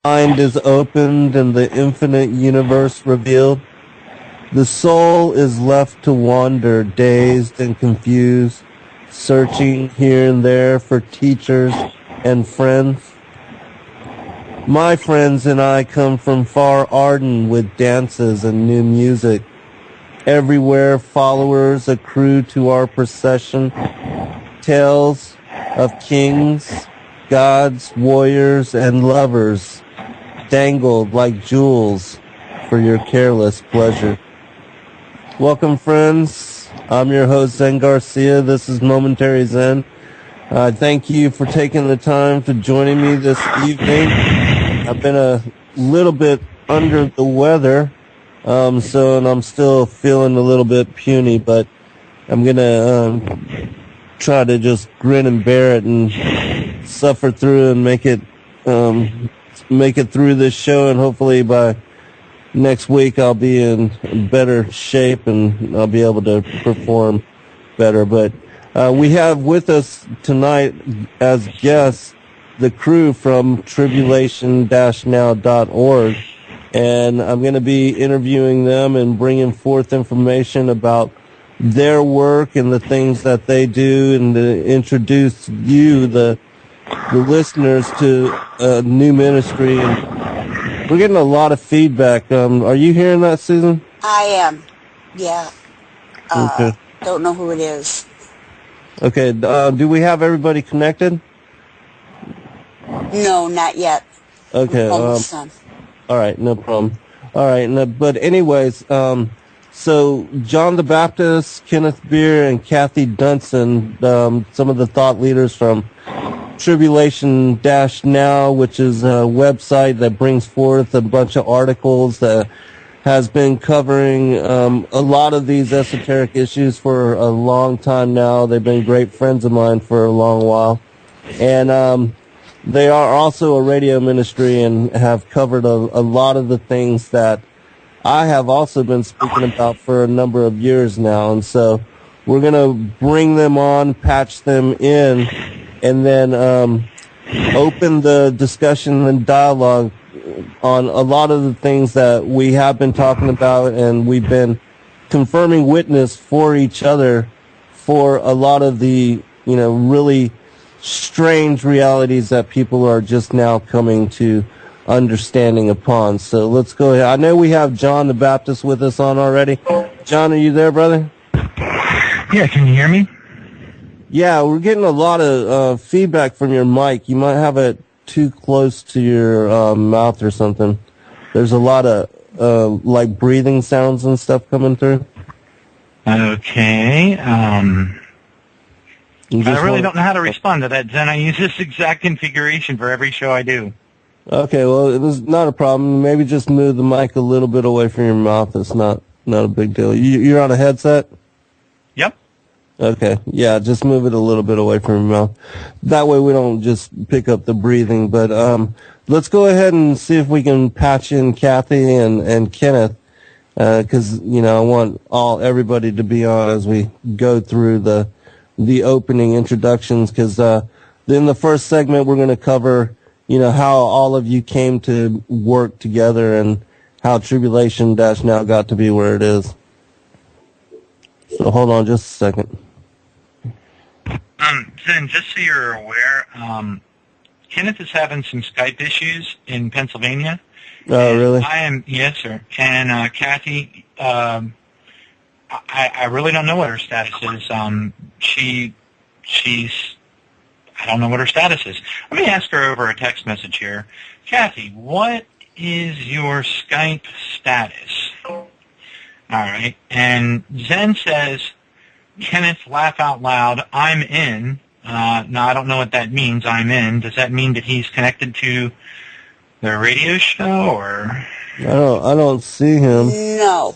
mind is opened and the infinite universe revealed, the soul is left to wander, dazed and confused, searching here and there for teachers and friends. My friends and I come from far Arden with dances and new music. Everywhere followers accrue to our procession, tales of kings, gods, warriors, and lovers, dangled like jewels for your careless pleasure. Welcome, friends. I'm your host, Zen Garcia. This is Momentary Zen. Thank you for taking the time to joining me this evening. I've been a little bit under the weather, and I'm still feeling a little bit puny, but I'm gonna try to just grin and bear it and suffer through and make it through this show, and hopefully by next week I'll be in better shape and I'll be able to perform better. But we have with us tonight as guests the crew from Tribulation-Now.org, and I'm going to be interviewing them and bringing forth information about their work and the things that they do, and to introduce you, the listeners, to a new ministry. And we're getting a lot of feedback. Are you hearing that, Susan? I am. Yeah. Okay. Don't know who it is. Okay. Do we have everybody connected? No, not yet. Okay. Almost done. All right. No problem. All right. But anyways, so John the Baptist, Kenneth Beer, and Kathy Dunson, some of the thought leaders from Tribulation-Now, which is a website that brings forth a bunch of articles that has been covering a lot of these esoteric issues for a long time now. They've been great friends of mine for a long while. And they are also a radio ministry and have covered a lot of the things that I have also been speaking about for a number of years now. And so we're going to bring them on, patch them in, and then open the discussion and dialogue on a lot of the things that we have been talking about, and we've been confirming witness for each other for a lot of the, really strange realities that people are just now coming to understanding upon. So let's go ahead. I know we have John the Baptist with us on already. John, are you there, brother? Yeah, can you hear me? Yeah, we're getting a lot of feedback from your mic. You might have it too close to your mouth or something. There's a lot of like breathing sounds and stuff coming through. Okay. I really don't know how to respond to that, Zen. I use this exact configuration for every show I do. Okay, well, it was not a problem. Maybe just move the mic a little bit away from your mouth. It's not a big deal. You're on a headset? Yep. Okay, yeah, just move it a little bit away from your mouth. That way we don't just pick up the breathing. But let's go ahead and see if we can patch in Kathy and Kenneth, because I want everybody to be on as we go through the opening introductions. Because in the first segment we're going to cover how all of you came to work together and how Tribulation-Now got to be where it is. So hold on just a second. Zen, just so you're aware, Kenneth is having some Skype issues in Pennsylvania. Oh, really? Yes, sir. And Kathy, I really don't know what her status is. She's I don't know what her status is. Let me ask her over a text message here. Kathy, what is your Skype status? All right. And Zen says, Kenneth, laugh out loud, I'm in. Now, I don't know what that means, I'm in. Does that mean that he's connected to the radio show, or? I don't see him. No.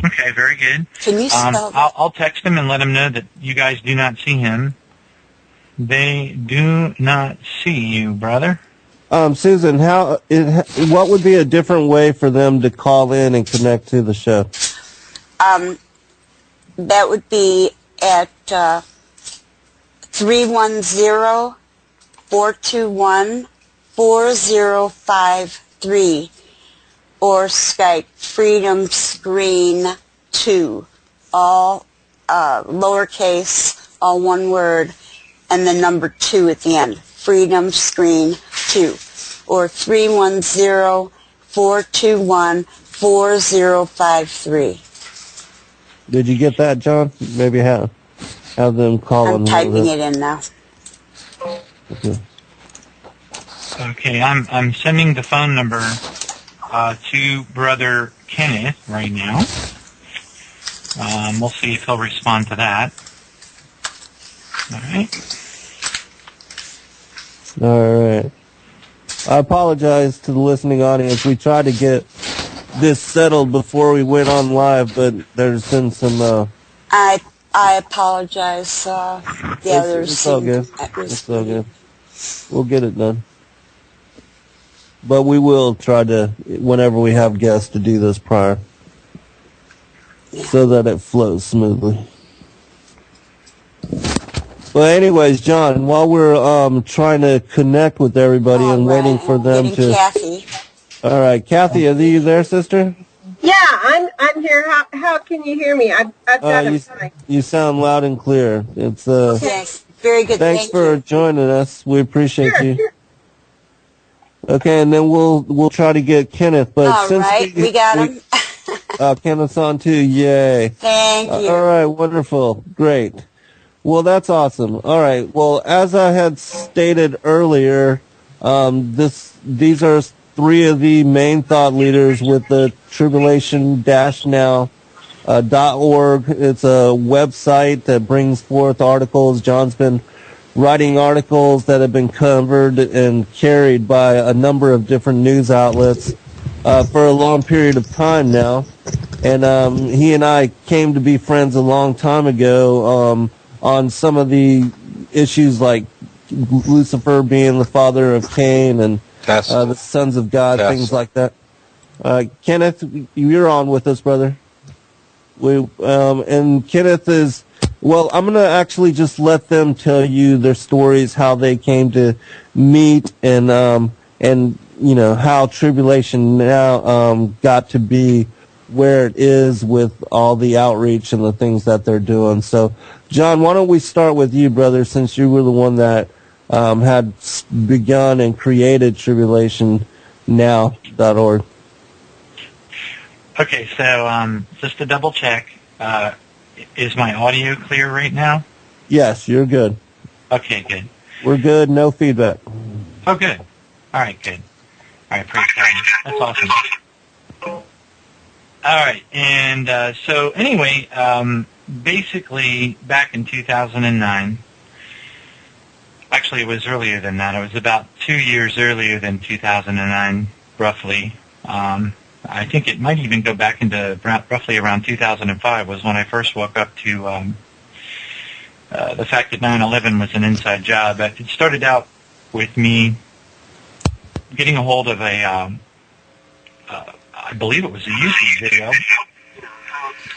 Okay, very good. Can you spell that? I'll text him and let him know that you guys do not see him. They do not see you, brother. Susan, what would be a different way for them to call in and connect to the show? That would be at 310-421 4053, or Skype Freedom Screen 2, all lowercase, all one word, and the number 2 at the end. Freedom Screen 2, or 310-421-4053. Did you get that, John? Maybe have them call I'm on typing it in now. Okay. Okay, I'm sending the phone number to Brother Kenneth right now. We'll see if he'll respond to that. All right. All right. I apologize to the listening audience. We tried to get this settled before we went on live, but there's been some... I apologize. The others. It's all good. It's all good. We'll get it done. But we will try to, whenever we have guests, to do this prior. Yeah. So that it flows smoothly. Well, anyways, John, while we're trying to connect with everybody and waiting for them to... Kathy. All right, Kathy, are you there, sister? Yeah, I'm here. How can you hear me? I've got a mic. You sound loud and clear. It's Yes, very good. Thanks for joining us. We appreciate you. Sure. Okay, and then we'll try to get Kenneth. But All since right, we got him. Kenneth's on too. Yay! Thank you. All right, wonderful, great. Well, that's awesome. All right. Well, as I had stated earlier, these are three of the main thought leaders with the Tribulation-Now.org. It's a website that brings forth articles. John's been writing articles that have been covered and carried by a number of different news outlets for a long period of time now. And he and I came to be friends a long time ago on some of the issues like Lucifer being the father of Cain and the sons of God, things like that. Kenneth, you're on with us, brother. And Kenneth is... Well, I'm going to actually just let them tell you their stories, how they came to meet, and you know, how Tribulation Now got to be where it is with all the outreach and the things that they're doing. So, John, why don't we start with you, brother, since you were the one that had begun and created TribulationNow.org. Okay, so just to double check, is my audio clear right now? Yes, you're good. Okay, good. We're good, no feedback. Oh, good. All right, good. All right, praise God. That's awesome. All right, and so anyway, basically back in 2009, actually it was earlier than that. It was about 2 years earlier than 2009, roughly. I think it might even go back into roughly around 2005 was when I first woke up to the fact that 9/11 was an inside job. It started out with me getting a hold of I believe it was a YouTube video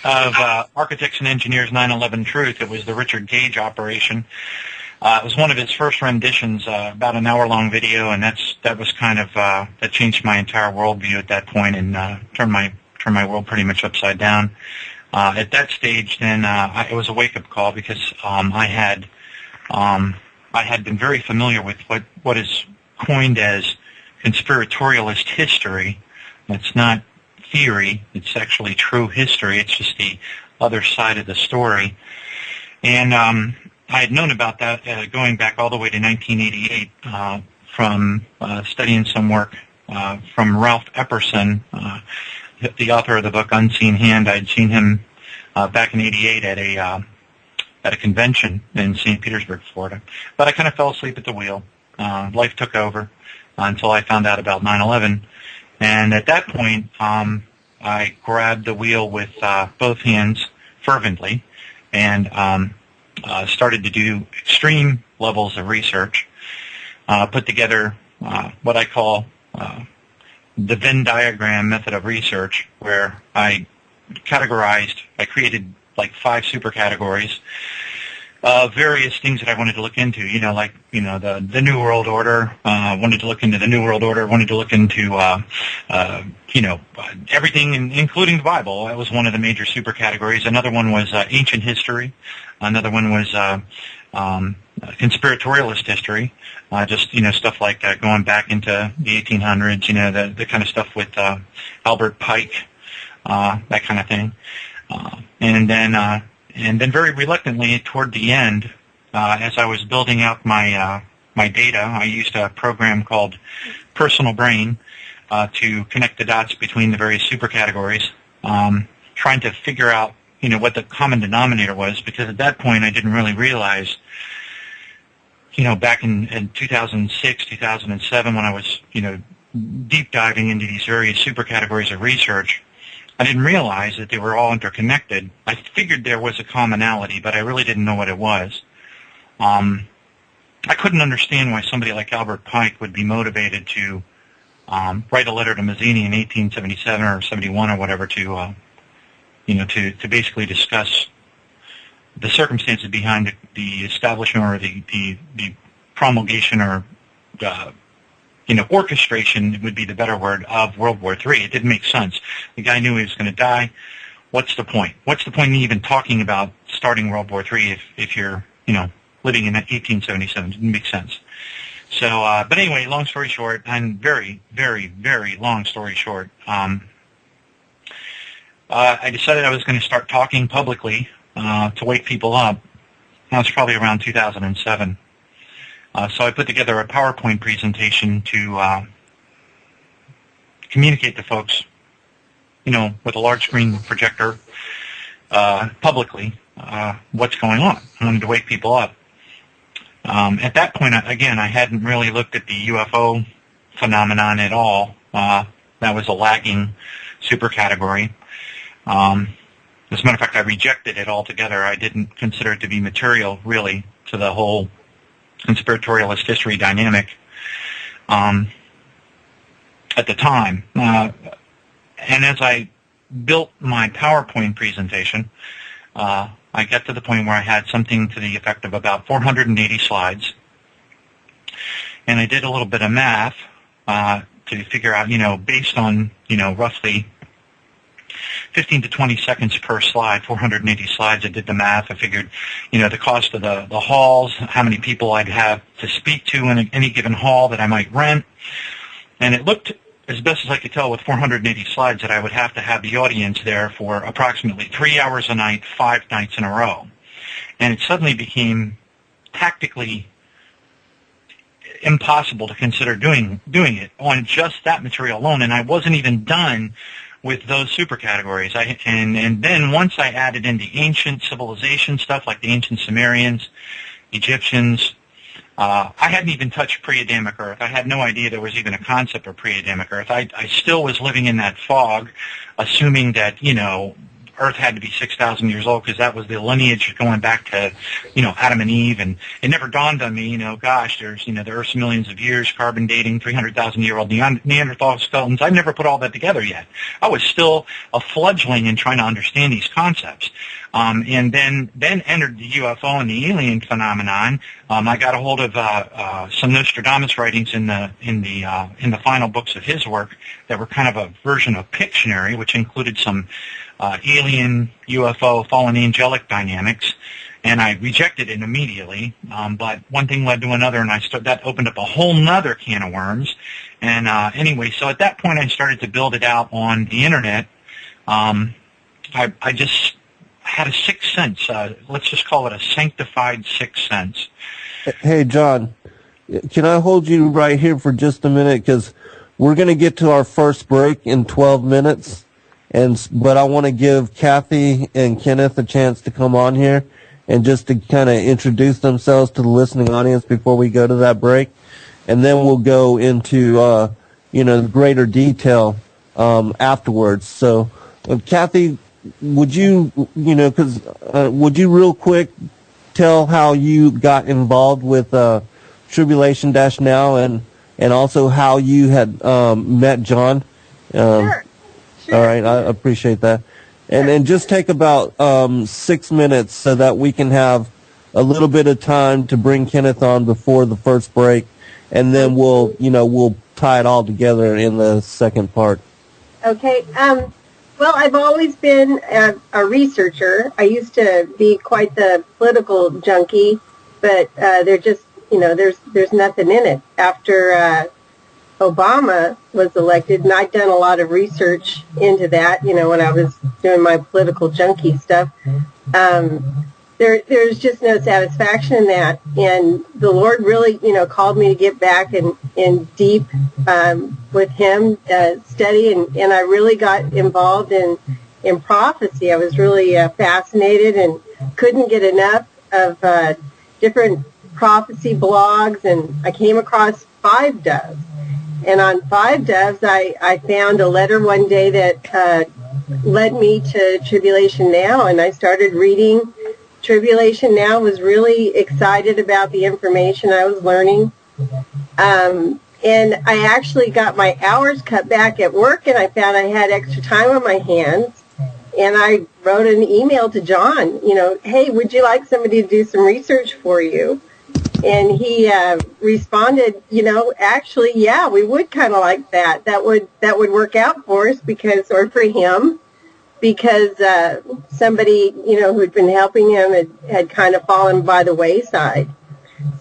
of Architects and Engineers 9/11 Truth. It was the Richard Gage operation. It was one of his first renditions, about an hour-long video, and that was kind of that changed my entire worldview at that point and turned my world pretty much upside down. At that stage, then it was a wake-up call because I had been very familiar with what is coined as conspiratorialist history. It's not theory; it's actually true history. It's just the other side of the story, and I had known about that going back all the way to 1988 from studying some work from Ralph Epperson, the author of the book Unseen Hand. I'd seen him back in '88 at a convention in St. Petersburg, Florida. But I kind of fell asleep at the wheel. Life took over until I found out about 9/11. And at that point, I grabbed the wheel with both hands fervently and started to do extreme levels of research, put together what I call the Venn diagram method of research, where I created like 5 super categories, various things that I wanted to look into, like, the New World Order, wanted to look into the New World Order, wanted to look into, everything, including the Bible. That was one of the major super categories. Another one was ancient history. Another one was conspiratorialist history, just, stuff like going back into the 1800s, the kind of stuff with Albert Pike, that kind of thing. And then very reluctantly, toward the end, as I was building out my data, I used a program called Personal Brain to connect the dots between the various supercategories, trying to figure out, what the common denominator was, because at that point I didn't really realize, back in 2006, 2007, when I was, deep diving into these various supercategories of research, I didn't realize that they were all interconnected. I figured there was a commonality, but I really didn't know what it was. I couldn't understand why somebody like Albert Pike would be motivated to write a letter to Mazzini in 1877 or 71 or whatever to basically discuss the circumstances behind the establishment or the promulgation or orchestration would be the better word, of World War III. It didn't make sense. The guy knew he was going to die. What's the point? What's the point in even talking about starting World War III if you're, living in 1877? It didn't make sense. So, but anyway, long story short, and very, very, very long story short, I decided I was going to start talking publicly to wake people up. That was probably around 2007. So I put together a PowerPoint presentation to communicate to folks, with a large screen projector publicly what's going on. I wanted to wake people up. At that point, again, I hadn't really looked at the UFO phenomenon at all. That was a lagging supercategory. As a matter of fact, I rejected it altogether. I didn't consider it to be material, really, to the whole conspiratorialist history dynamic at the time. And as I built my PowerPoint presentation, I got to the point where I had something to the effect of about 480 slides. And I did a little bit of math to figure out, based on, roughly 15 to 20 seconds per slide, 480 slides. I did the math. I figured, the cost of the halls, how many people I'd have to speak to in any given hall that I might rent. And it looked, as best as I could tell with 480 slides, that I would have to have the audience there for approximately 3 hours a night, 5 nights in a row. And it suddenly became tactically impossible to consider doing it on just that material alone. And I wasn't even done with those supercategories. And then once I added in the ancient civilization stuff, like the ancient Sumerians, Egyptians, I hadn't even touched pre-Adamic Earth. I had no idea there was even a concept of pre-Adamic Earth. I still was living in that fog, assuming that, Earth had to be 6,000 years old because that was the lineage going back to, Adam and Eve. And it never dawned on me, gosh, there's, the Earth's millions of years, carbon dating, 300,000-year-old Neanderthal skeletons. I've never put all that together yet. I was still a fledgling in trying to understand these concepts. And then entered the UFO and the alien phenomenon. I got a hold of some Nostradamus writings in the final books of his work that were kind of a version of Pictionary, which included some alien, UFO, fallen angelic dynamics, and I rejected it immediately. But one thing led to another, and that opened up a whole nother can of worms. And anyway, so at that point, I started to build it out on the internet. I just had a sixth sense. Let's just call it a sanctified sixth sense. Hey, John, can I hold you right here for just a minute? Because we're going to get to our first break in 12 minutes. But I want to give Kathy and Kenneth a chance to come on here and just to kind of introduce themselves to the listening audience before we go to that break. And then we'll go into, greater detail afterwards. So, Kathy, would you real quick tell how you got involved with Tribulation Now and also how you had met John? Sure. All right, I appreciate that. And just take about 6 minutes so that we can have a little bit of time to bring Kenneth on before the first break, and then we'll tie it all together in the second part. Okay. Well, I've always been a researcher. I used to be quite the political junkie, but there's nothing in it. After Obama was elected, and I'd done a lot of research into that, when I was doing my political junkie stuff. There's just no satisfaction in that. And the Lord really, called me to get back in deep with Him, study, and I really got involved in prophecy. I was really fascinated and couldn't get enough of different prophecy blogs, and I came across Five Doves. And on Five Doves, I found a letter one day that led me to Tribulation Now, and I started reading Tribulation Now, was really excited about the information I was learning. And I actually got my hours cut back at work, and I found I had extra time on my hands. And I wrote an email to John, hey, would you like somebody to do some research for you? And he responded, actually, yeah, we would kind of like that. That would work out for us or for him, because somebody, who'd been helping him had kind of fallen by the wayside.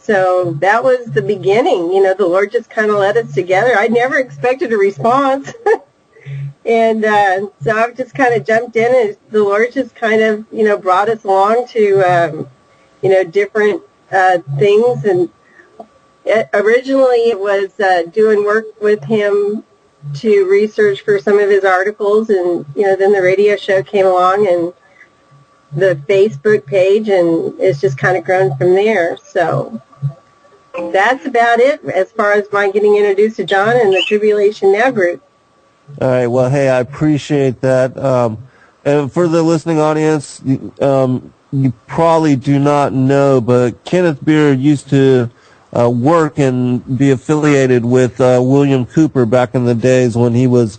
So that was the beginning. The Lord just kind of led us together. I never expected a response. And so I've just kind of jumped in, and the Lord just kind of, brought us along to, different things. And originally it was doing work with him to research for some of his articles, and then the radio show came along and the Facebook page, and it's just kind of grown from there. So that's about it as far as my getting introduced to John and the Tribulation Now group. All right. Well, hey, I appreciate that. And for the listening audience, you probably do not know, but Kenneth Beard used to work and be affiliated with William Cooper back in the days when he was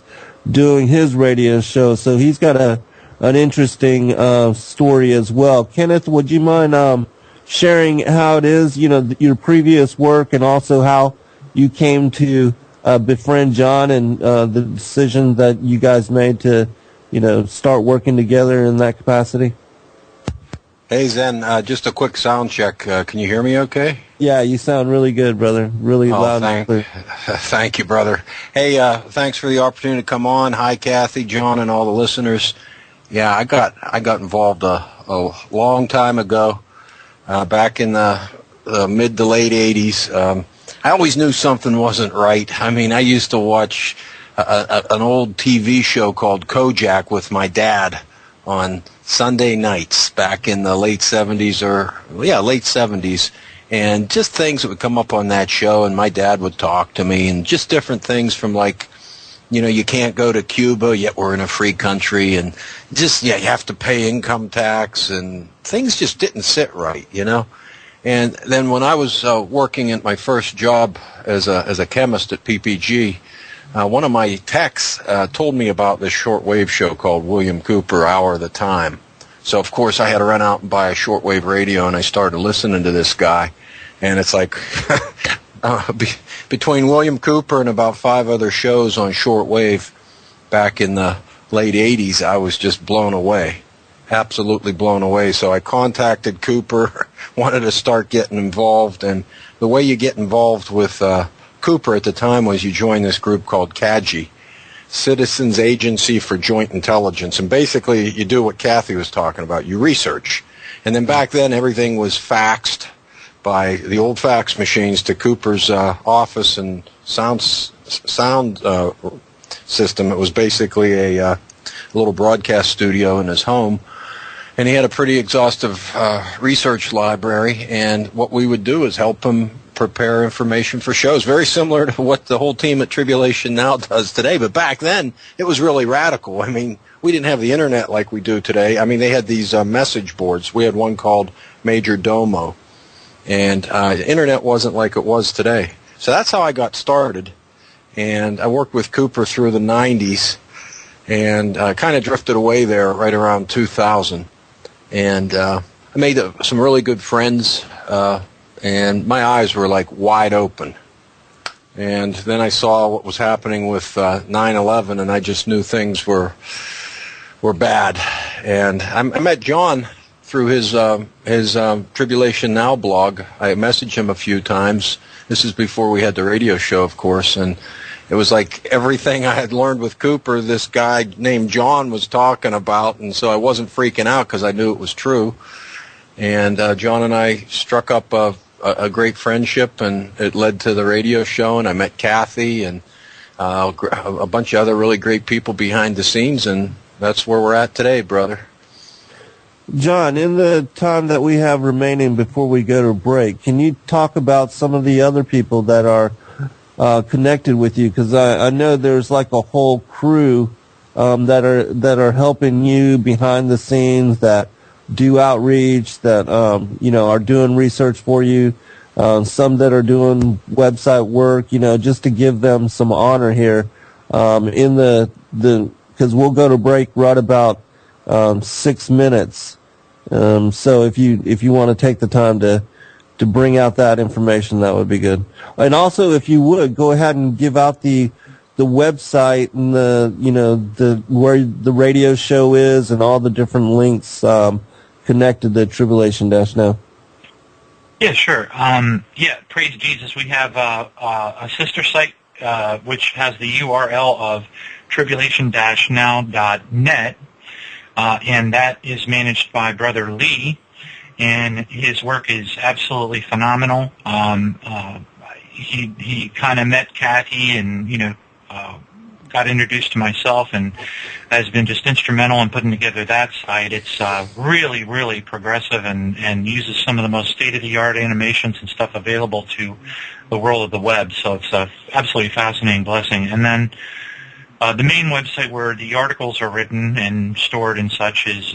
doing his radio show. So he's got an interesting story as well. Kenneth, would you mind sharing how it is, your previous work, and also how you came to befriend John, and the decision that you guys made to, start working together in that capacity? Hey, Zen, just a quick sound check. Can you hear me okay? Yeah, you sound really good, brother. Really loud and clear. Thank you, brother. Hey, thanks for the opportunity to come on. Hi, Kathy, John, and all the listeners. Yeah, I got involved a long time ago, back in the mid to late 80s. I always knew something wasn't right. I mean, I used to watch an old TV show called Kojak with my dad on Sunday nights back in the late 70s late 70s, and just things that would come up on that show, and my dad would talk to me, and just different things from like, you can't go to Cuba, yet we're in a free country, and just, you have to pay income tax, and things just didn't sit right, And then when I was working at my first job as a chemist at PPG, one of my techs told me about this shortwave show called William Cooper, Hour of the Time. So, of course, I had to run out and buy a shortwave radio, and I started listening to this guy. And it's like between William Cooper and about 5 other shows on shortwave back in the late 80s, I was just blown away, absolutely blown away. So I contacted Cooper, wanted to start getting involved. And the way you get involved with Cooper at the time was you join this group called CAGI, Citizens Agency for Joint Intelligence. And basically you do what Kathy was talking about. You research. And then back then everything was faxed by the old fax machines to Cooper's office and sound system. It was basically a little broadcast studio in his home. And he had a pretty exhaustive research library. And what we would do is help him prepare information for shows, very similar to what the whole team at Tribulation Now does today. But back then, it was really radical. I mean, we didn't have the internet like we do today. I mean, they had these message boards. We had one called Major Domo. And the internet wasn't like it was today. So that's how I got started. And I worked with Cooper through the 90s and kind of drifted away there right around 2000. And I made some really good friends, and my eyes were like wide open. And then I saw what was happening with 9/11, and I just knew things were bad. And I met John through his Tribulation Now blog. I messaged him a few times. This is before we had the radio show, of course, and it was like everything I had learned with Cooper, this guy named John was talking about, and so I wasn't freaking out because I knew it was true. And John and I struck up a great friendship, and it led to the radio show, and I met Kathy and a bunch of other really great people behind the scenes, and that's where we're at today, brother. John, in the time that we have remaining before we go to break, can you talk about some of the other people that are connected with you? Because I know there's like a whole crew that are helping you behind the scenes, that do outreach, that are doing research for you. Some that are doing website work, just to give them some honor here. In because we'll go to break right about 6 minutes. So if you want to take the time to bring out that information, that would be good. And also, if you would, go ahead and give out the website and the where the radio show is and all the different links connected to Tribulation Now. Yeah, sure. Praise Jesus. We have a sister site which has the URL of tribulation-now.net, and that is managed by Brother Lee, and his work is absolutely phenomenal. He kind of met Kathy and, got introduced to myself and has been just instrumental in putting together that site. It's really, really progressive and uses some of the most state-of-the-art animations and stuff available to the world of the web. So it's a absolutely fascinating blessing. And then the main website where the articles are written and stored and such is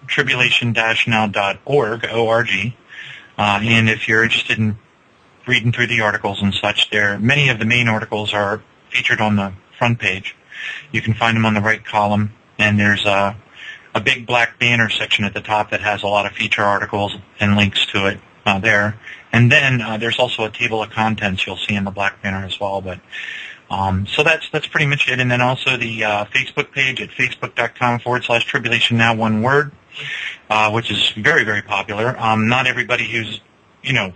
tribulation-now.org, O-R-G. And if you're interested in reading through the articles and such, many of the main articles are featured on the front page. You can find them on the right column, and there's a big black banner section at the top that has a lot of feature articles and links to it there. And then there's also a table of contents you'll see in the black banner as well. But so that's pretty much it. And then also the Facebook page at facebook.com/Tribulation Now, one word, which is very, very popular. Not everybody who's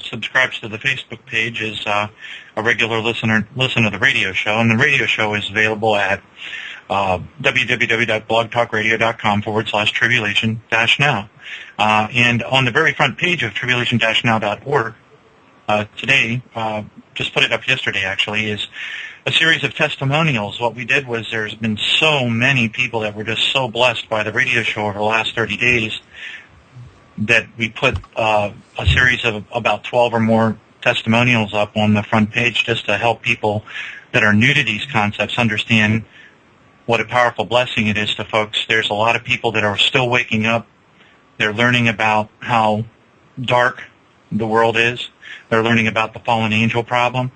subscribes to the Facebook page is a regular listener to the radio show, and the radio show is available at www.blogtalkradio.com/Tribulation-Now. And on the very front page of Tribulation-Now.org today, just put it up yesterday actually, is a series of testimonials. What we did was there's been so many people that were just so blessed by the radio show over the last 30 days that we put a series of about 12 or more testimonials up on the front page just to help people that are new to these concepts understand what a powerful blessing it is to folks. There's a lot of people that are still waking up. They're learning about how dark the world is. They're learning about the fallen angel problem,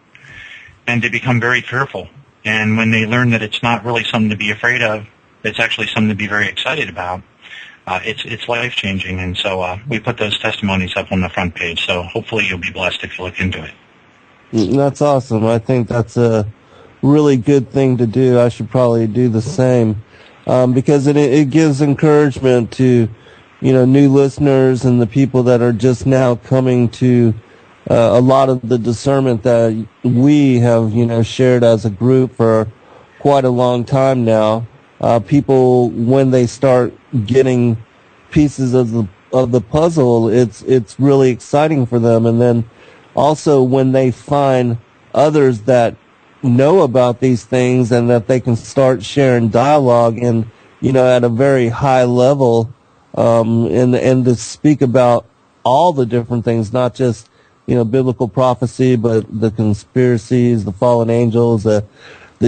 and they become very fearful. And when they learn that it's not really something to be afraid of, it's actually something to be very excited about, it's life-changing. And so we put those testimonies up on the front page, so hopefully you'll be blessed if you look into it. That's awesome. I think that's a really good thing to do. I should probably do the same because it gives encouragement to new listeners and the people that are just now coming to a lot of the discernment that we have shared as a group for quite a long time now. People, when they start getting pieces of the puzzle, it's really exciting for them. And then also when they find others that know about these things and that they can start sharing dialogue and at a very high level, and to speak about all the different things, not just biblical prophecy, but the conspiracies, the fallen angels, the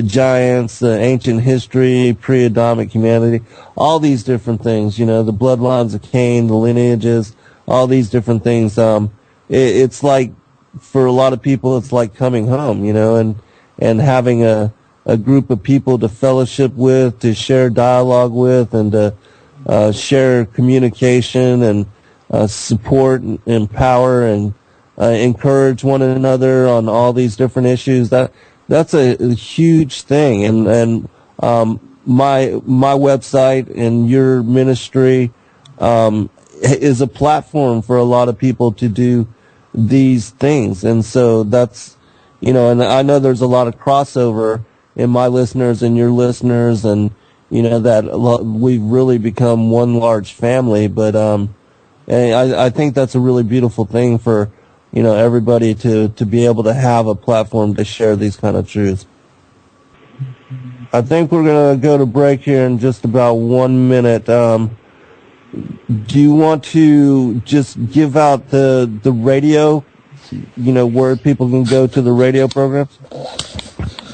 giants, the ancient history, pre-Adamic humanity, all these different things, the bloodlines of Cain, the lineages, all these different things. It's like, for a lot of people, it's like coming home, and having a group of people to fellowship with, to share dialogue with, and to share communication and support and empower and encourage one another on all these different issues. That's a huge thing. And my website and your ministry is a platform for a lot of people to do these things. And so that's, and I know there's a lot of crossover in my listeners and your listeners, and that we've really become one large family. But I think that's a really beautiful thing for everybody to be able to have a platform to share these kind of truths. I think we're going to go to break here in just about 1 minute. Do you want to just give out the radio, where people can go to the radio programs?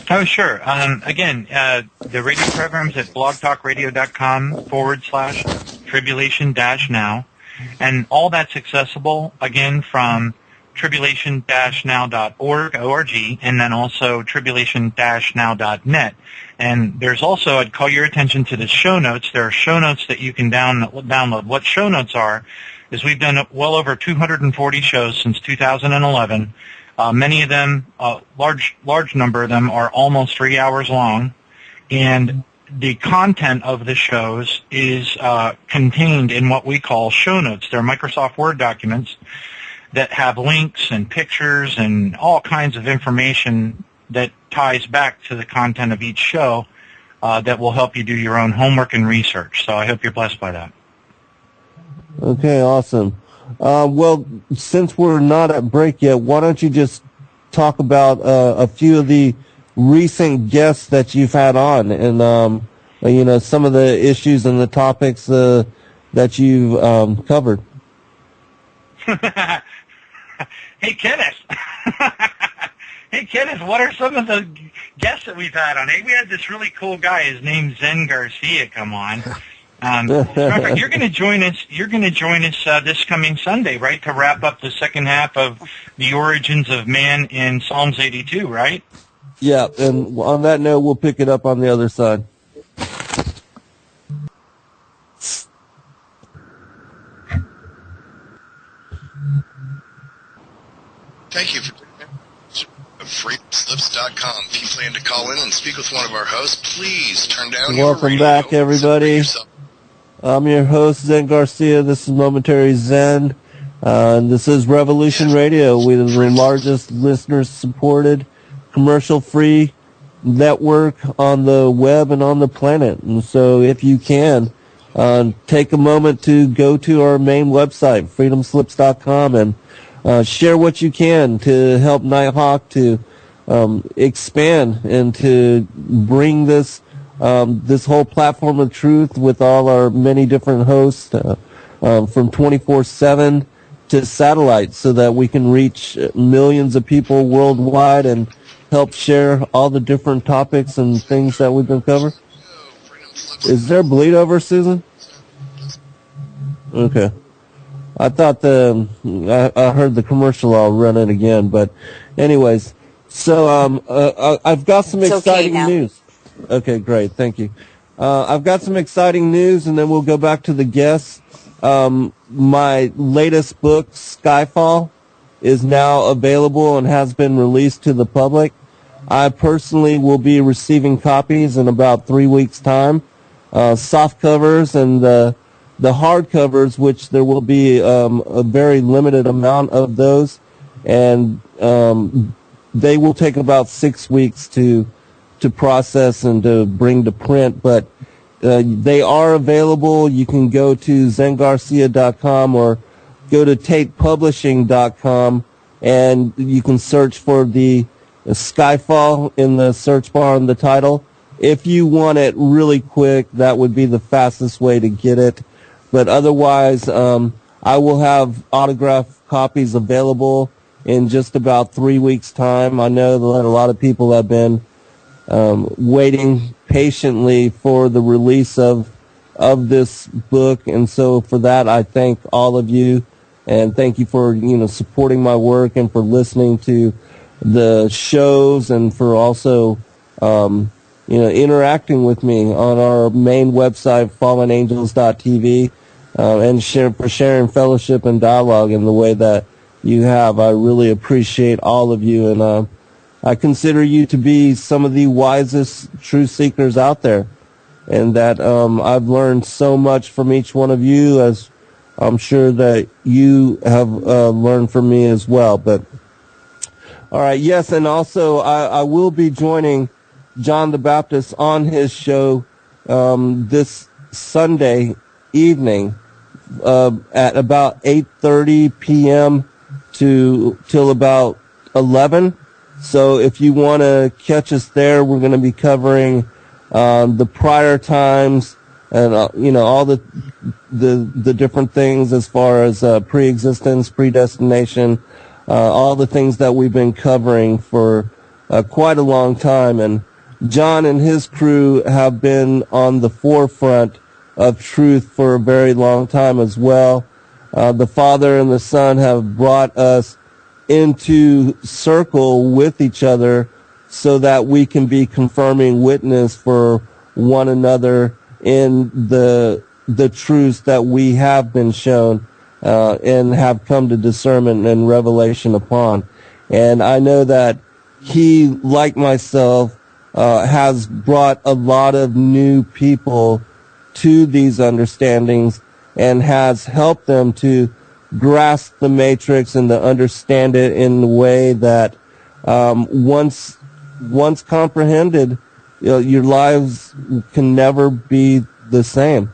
Oh, sure. Again, the radio programs at blogtalkradio.com/Tribulation-Now. And all that's accessible, again, from tribulation-now.org, O-R-G, and then also tribulation-now.net. And there's also, I'd call your attention to the show notes. There are show notes that you can download. What show notes are is we've done well over 240 shows since 2011. Many of them, large number of them, are almost 3 hours long, and the content of the shows is contained in what we call show notes. They're Microsoft Word documents that have links and pictures and all kinds of information that ties back to the content of each show that will help you do your own homework and research. So I hope you're blessed by that. Okay, awesome. Well, since we're not at break yet, why don't you just talk about a few of the recent guests that you've had on, and some of the issues and the topics that you've covered. Hey, Kenneth. Hey, Kenneth, what are some of the guests that we've had on? Hey, we had this really cool guy. His name's Zen Garcia come on. Remember, you're going to join us. You're going to join us this coming Sunday, right, to wrap up the second half of the origins of man in Psalms 82, right? Yeah, and on that note, we'll pick it up on the other side. Thank you for freedomslips.com. If you plan to call in and speak with one of our hosts, please turn down your radio. Welcome back, everybody. I'm your host, Zen Garcia. This is Momentary Zen. And this is Revolution Radio. We're the largest listener-supported, commercial-free network on the web and on the planet. And so if you can, take a moment to go to our main website, freedomslips.com, and share what you can to help Nighthawk to expand and to bring this whole platform of truth with all our many different hosts from 24/7 to satellite, so that we can reach millions of people worldwide and help share all the different topics and things that we've been covering. Is there bleed over, Susan? Okay. I thought I heard the commercial. I'll run it again, but anyways, so I've got some exciting news. Okay, great, thank you. I've got some exciting news, and then we'll go back to the guests. My latest book, Skyfall, is now available and has been released to the public. I personally will be receiving copies in about 3 weeks' time. Soft covers and the hard covers, which there will be a very limited amount of those, and they will take about 6 weeks to process and to bring to print, but they are available. You can go to zengarcia.com or go to tatepublishing.com, and you can search for the Skyfall in the search bar in the title. If you want it really quick, that would be the fastest way to get it. But otherwise, I will have autographed copies available in just about 3 weeks' time. I know that a lot of people have been waiting patiently for the release of this book, and so for that, I thank all of you, and thank you for supporting my work and for listening to the shows, and for also interacting with me on our main website, fallenangels.tv, and for sharing fellowship and dialogue in the way that you have. I really appreciate all of you, and I consider you to be some of the wisest truth seekers out there, and that I've learned so much from each one of you, as I'm sure that you have learned from me as well. But all right, yes, and also I will be joining John the Baptist on his show this Sunday evening at about 8:30 p.m. till about 11. So if you want to catch us there, we're going to be covering the prior times and all the different things as far as pre-existence, predestination, all the things that we've been covering for quite a long time. And John and his crew have been on the forefront of truth for a very long time as well. The Father and the Son have brought us into circle with each other so that we can be confirming witness for one another in the truths that we have been shown and have come to discernment and revelation upon. And I know that he, like myself, has brought a lot of new people to these understandings and has helped them to grasp the matrix and to understand it in a way that once comprehended, your lives can never be the same.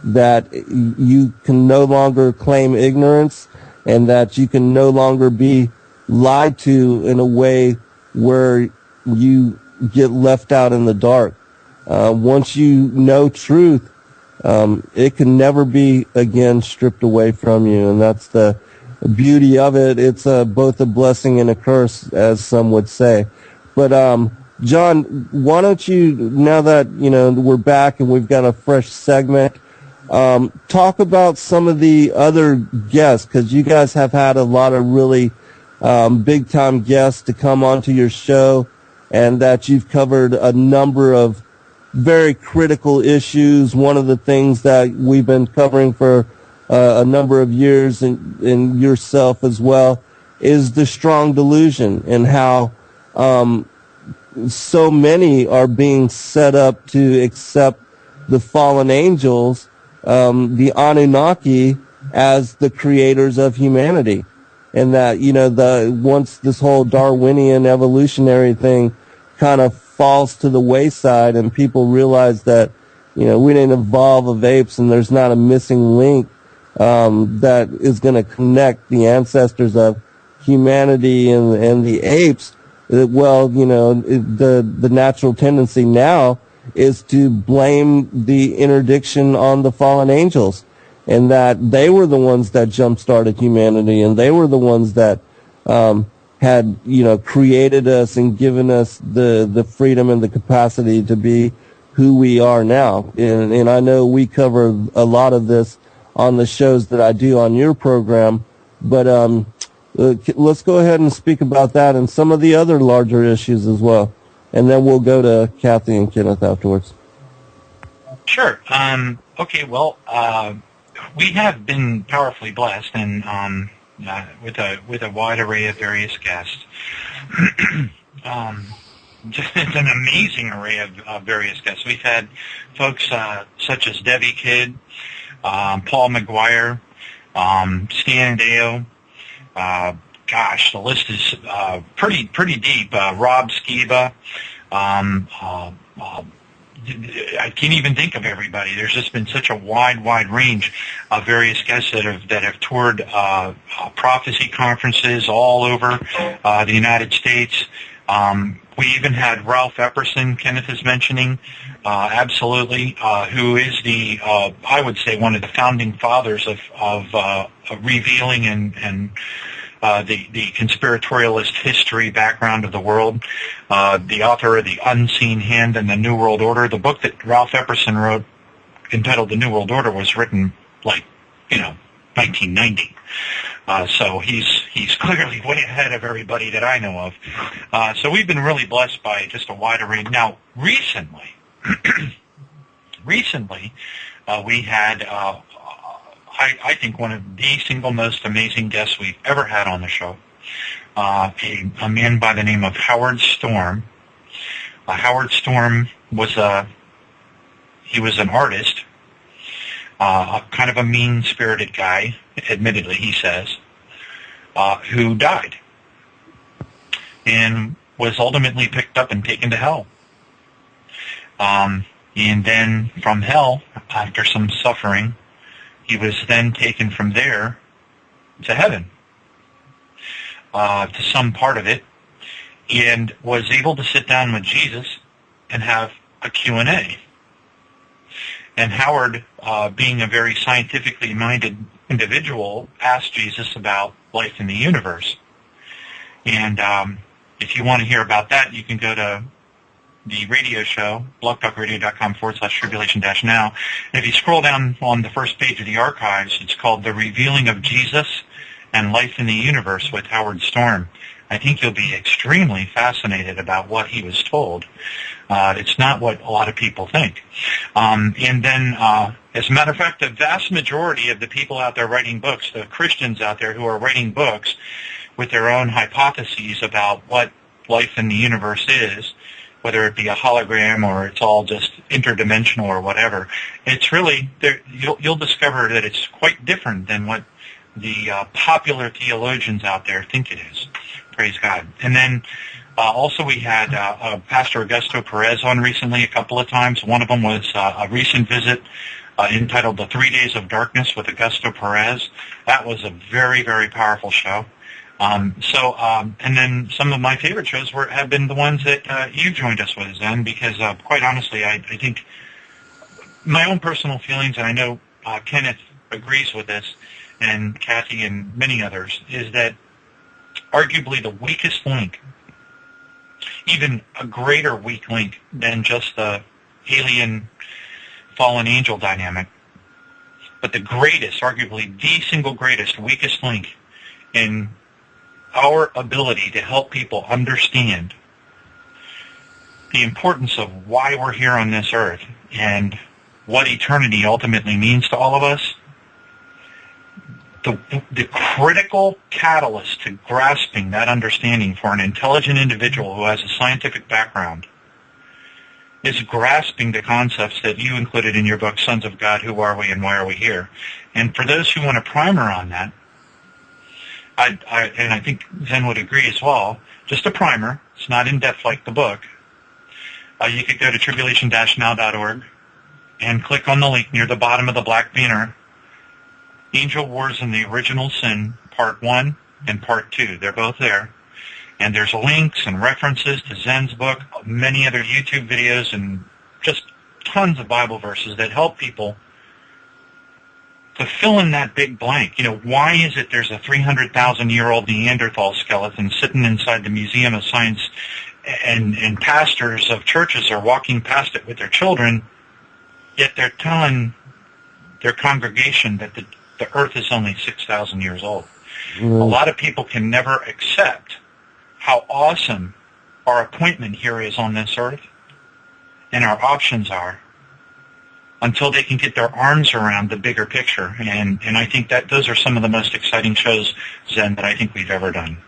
That you can no longer claim ignorance, and that you can no longer be lied to in a way where you get left out in the dark. Once you know truth, it can never be again stripped away from you, and that's the beauty of it. It's both a blessing and a curse, as some would say. But John, why don't you, now that we're back and we've got a fresh segment, talk about some of the other guests, because you guys have had a lot of really big-time guests to come onto your show, and that you've covered a number of very critical issues. One of the things that we've been covering for a number of years, and yourself as well, is the strong delusion, and how so many are being set up to accept the fallen angels, the Anunnaki, as the creators of humanity. And that, once this whole Darwinian evolutionary thing kind of falls to the wayside and people realize that, we didn't evolve of apes and there's not a missing link that is going to connect the ancestors of humanity and the apes, the natural tendency now is to blame the interdiction on the fallen angels, and that they were the ones that jump-started humanity, and they were the ones that had created us and given us the freedom and the capacity to be who we are now. And I know we cover a lot of this on the shows that I do on your program, but let's go ahead and speak about that and some of the other larger issues as well. And then we'll go to Kathy and Kenneth afterwards. Sure. Okay, well, we have been powerfully blessed and with a wide array of various guests. Just an amazing array of various guests. We've had folks such as Debbie Kidd, Paul McGuire, Stan Deo. Gosh, the list is pretty deep. Rob Skiba. I can't even think of everybody. There's just been such a wide range of various guests that have toured prophecy conferences all over the United States. We even had Ralph Epperson, Kenneth is mentioning, absolutely, who is I would say, one of the founding fathers of revealing and the conspiratorialist history background of the world, the author of The Unseen Hand and the New World Order. The book that Ralph Epperson wrote, entitled The New World Order, was written 1990. So he's he's clearly way ahead of everybody that I know of. So we've been really blessed by just a wide array. Now, recently, we had, I think, one of the single most amazing guests we've ever had on the show, a man by the name of Howard Storm. Howard Storm was he was an artist, kind of a mean-spirited guy, admittedly, he says, who died and was ultimately picked up and taken to hell. And then from hell, after some suffering, he was then taken from there to heaven, to some part of it, and was able to sit down with Jesus and have a Q&A. And Howard, being a very scientifically minded individual, asked Jesus about life in the universe. And if you want to hear about that, you can go to the radio show, blogtalkradio.com/Tribulation-Now. And if you scroll down on the first page of the archives, it's called The Revealing of Jesus and Life in the Universe with Howard Storm. I think you'll be extremely fascinated about what he was told. It's not what a lot of people think. And then, as a matter of fact, the vast majority of the people out there writing books, the Christians out there who are writing books with their own hypotheses about what life in the universe is, whether it be a hologram or it's all just interdimensional or whatever, it's really, you'll discover that it's quite different than what the popular theologians out there think it is. Praise God. And then also we had Pastor Augusto Perez on recently a couple of times. One of them was a recent visit entitled The 3 Days of Darkness with Augusto Perez. That was a very, very powerful show. And then some of my favorite shows have been the ones that you joined us with, Zen, because quite honestly, I think my own personal feelings, and I know Kenneth agrees with this, and Kathy and many others, is that arguably the weakest link, even a greater weak link than just the alien fallen angel dynamic, but the greatest, arguably the single greatest, weakest link in our ability to help people understand the importance of why we're here on this earth and what eternity ultimately means to all of us. The critical catalyst to grasping that understanding for an intelligent individual who has a scientific background is grasping the concepts that you included in your book, Sons of God, Who Are We and Why Are We Here? And for those who want a primer on that, and I think Zen would agree as well, just a primer. It's not in-depth like the book. You could go to tribulation-now.org and click on the link near the bottom of the black banner, Angel Wars and the Original Sin, Part 1 and Part 2. They're both there. And there's links and references to Zen's book, many other YouTube videos, and just tons of Bible verses that help people to fill in that big blank. You know, why is it there's a 300,000-year-old Neanderthal skeleton sitting inside the Museum of Science and pastors of churches are walking past it with their children, yet they're telling their congregation that the earth is only 6,000 years old. A lot of people can never accept how awesome our appointment here is on this earth and our options are until they can get their arms around the bigger picture. And I think that those are some of the most exciting shows, Zen, that I think we've ever done.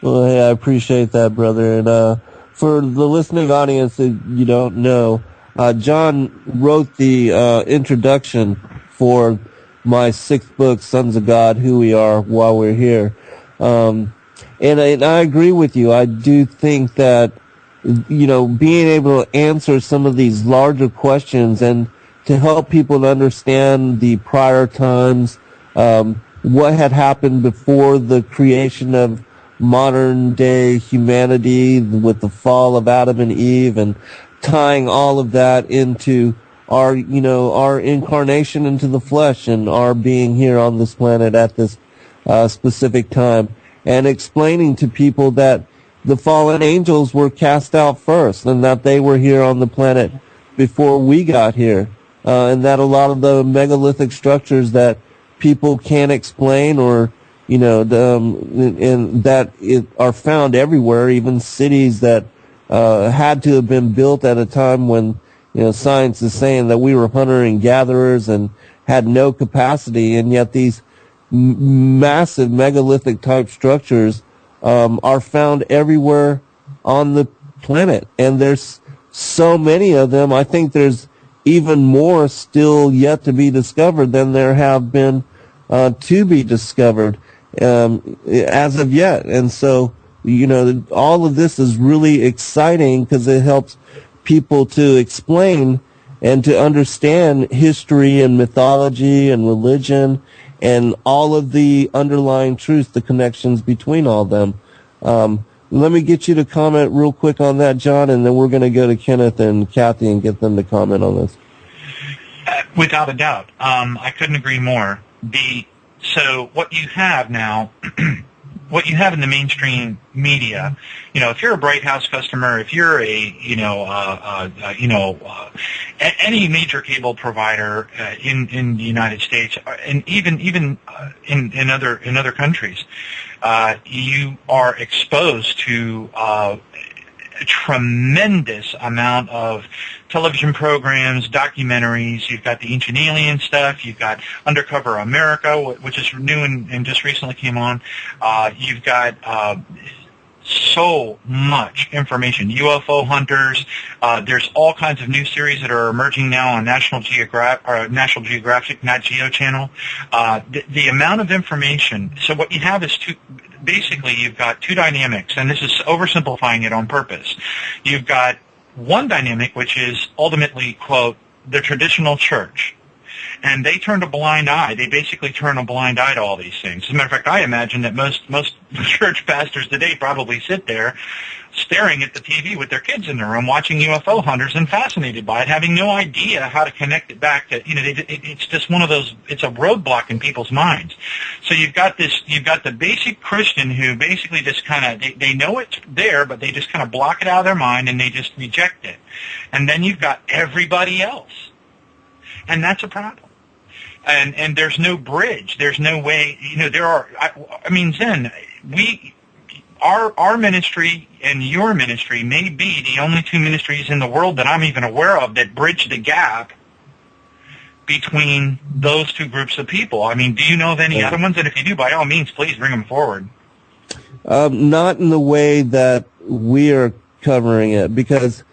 Well, hey, I appreciate that, brother. And for the listening audience that you don't know, John wrote the introduction for my sixth book, Sons of God, Who We Are, Why We're Here. And I agree with you. I do think that, you know, being able to answer some of these larger questions and to help people to understand the prior times, what had happened before the creation of modern day humanity with the fall of Adam and Eve, and tying all of that into our, you know, our incarnation into the flesh and our being here on this planet at this specific time, and explaining to people that the fallen angels were cast out first and that they were here on the planet before we got here, and that a lot of the megalithic structures that people can't explain or and that are found everywhere, even cities that had to have been built at a time when, science is saying that we were hunter and gatherers and had no capacity, and yet these massive megalithic type structures are found everywhere on the planet, and there's so many of them. I think there's even more still yet to be discovered than there have been to be discovered as of yet. And so, all of this is really exciting because it helps people to explain and to understand history and mythology and religion and all of the underlying truths, the connections between all of them. Let me get you to comment real quick on that, John, and then we're going to go to Kenneth and Kathy and get them to comment on this. Without a doubt. I couldn't agree more. So what you have now, what you have in the mainstream media, if you're a Bright House customer, if you're any major cable provider in the United States, and even in other countries, you are exposed to a tremendous amount of television programs, documentaries. You've got the Ancient Alien stuff. You've got Undercover America, which is new and just recently came on. You've got so much information. UFO hunters. There's all kinds of new series that are emerging now on National Geographic, Nat Geo channel. The amount of information. So what you have is basically you've got two dynamics, and this is oversimplifying it on purpose. You've got one dynamic, which is ultimately, quote, the traditional church. And they turned a blind eye. They basically turn a blind eye to all these things. As a matter of fact, I imagine that most church pastors today probably sit there staring at the TV with their kids in the room watching UFO hunters and fascinated by it, having no idea how to connect it back to, it's just one of those, it's a roadblock in people's minds. So you've got the basic Christian who basically just kind of, they know it's there, but they just kind of block it out of their mind and they just reject it. And then you've got everybody else. And that's a problem. And there's no bridge. There's no way, Zen, our ministry and your ministry may be the only two ministries in the world that I'm even aware of that bridge the gap between those two groups of people. I mean, do you know of any other ones? And if you do, by all means, please bring them forward. Not in the way that we are covering it, because,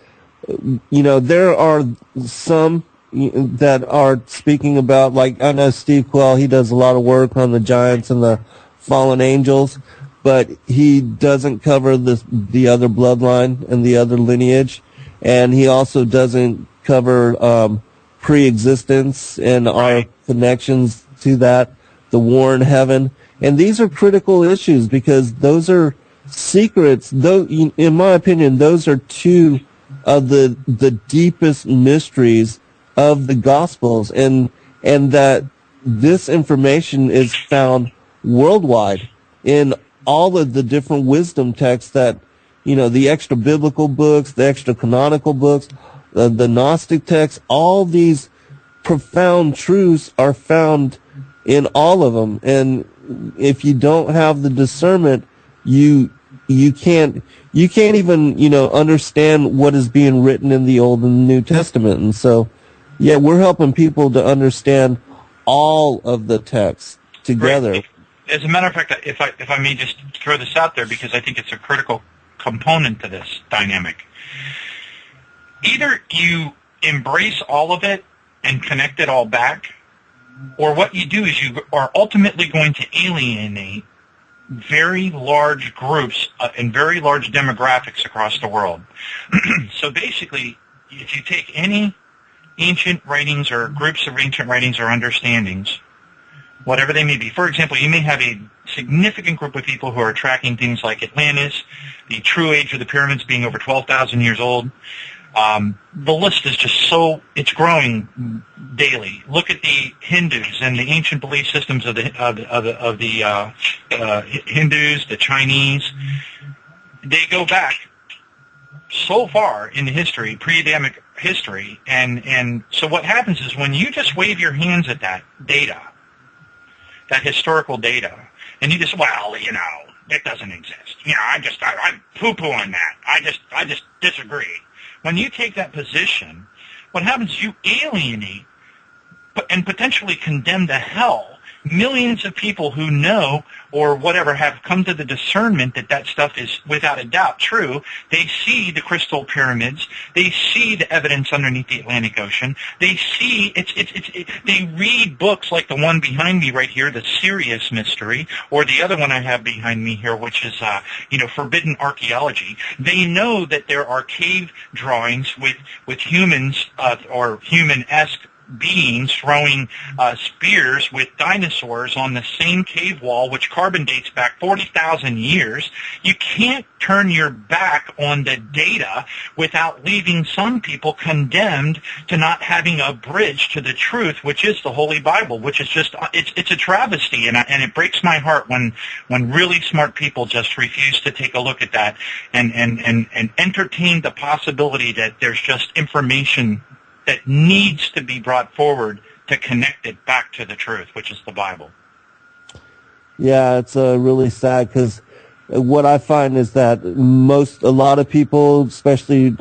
there are some that are speaking about, like, I know Steve Quell, he does a lot of work on the giants and the fallen angels, but he doesn't cover the other bloodline and the other lineage, and he also doesn't cover pre-existence and our connections to that, the war in heaven. And these are critical issues because those are secrets. Though, in my opinion, those are two of the deepest mysteries of the Gospels, and that this information is found worldwide in all of the different wisdom texts that, the extra biblical books, the extra canonical books, the Gnostic texts, all these profound truths are found in all of them. And if you don't have the discernment, you can't even, understand what is being written in the Old and the New Testament. And so, yeah, we're helping people to understand all of the texts together. Right. As a matter of fact, if I may just throw this out there, because I think it's a critical component to this dynamic. Either you embrace all of it and connect it all back, or what you do is you are ultimately going to alienate very large groups and very large demographics across the world. So basically, if you take any ancient writings or groups of ancient writings or understandings, whatever they may be. For example, you may have a significant group of people who are tracking things like Atlantis, the true age of the pyramids being over 12,000 years old. The list is just it's growing daily. Look at the Hindus and the ancient belief systems of the Hindus, the Chinese. They go back so far in the history, pre-Adamic history, and so what happens is when you just wave your hands at that data, that historical data, and you just, well, it doesn't exist. I'm poo-pooing that. I just disagree. When you take that position, what happens is you alienate and potentially condemn to hell millions of people who know or whatever have come to the discernment that stuff is without a doubt true. They see the crystal pyramids. They see the evidence underneath the Atlantic Ocean. They see they read books like the one behind me right here, The Sirius Mystery, or the other one I have behind me here, which is Forbidden Archaeology. They know that there are cave drawings with humans or human-esque beings throwing spears with dinosaurs on the same cave wall, which carbon dates back 40,000 years. You can't turn your back on the data without leaving some people condemned to not having a bridge to the truth, which is the Holy Bible, which is just, it's a travesty, and it breaks my heart when really smart people just refuse to take a look at that and entertain the possibility that there's just information that needs to be brought forward to connect it back to the truth, which is the Bible. Yeah, it's really sad because what I find is that a lot of people, especially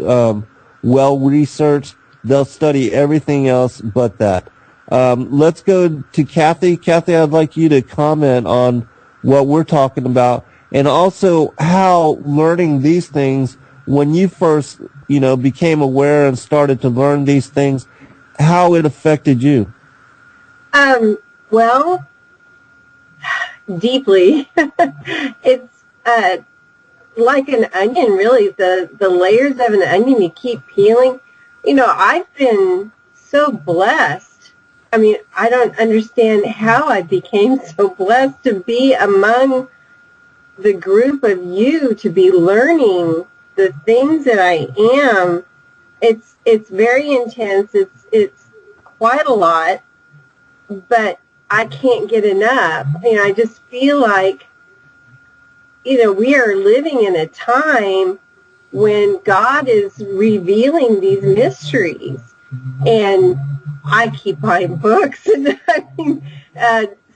well-researched, they'll study everything else but that. Let's go to Kathy. Kathy, I'd like you to comment on what we're talking about, and also how learning these things, when you first became aware and started to learn these things, how it affected you. Well, deeply. It's like an onion, really. The layers of an onion you keep peeling. I've been so blessed. I mean, I don't understand how I became so blessed to be among the group of you, to be learning the things that I am. It's very intense. It's quite a lot, but I can't get enough. I just feel like, we are living in a time when God is revealing these mysteries, and I keep buying books and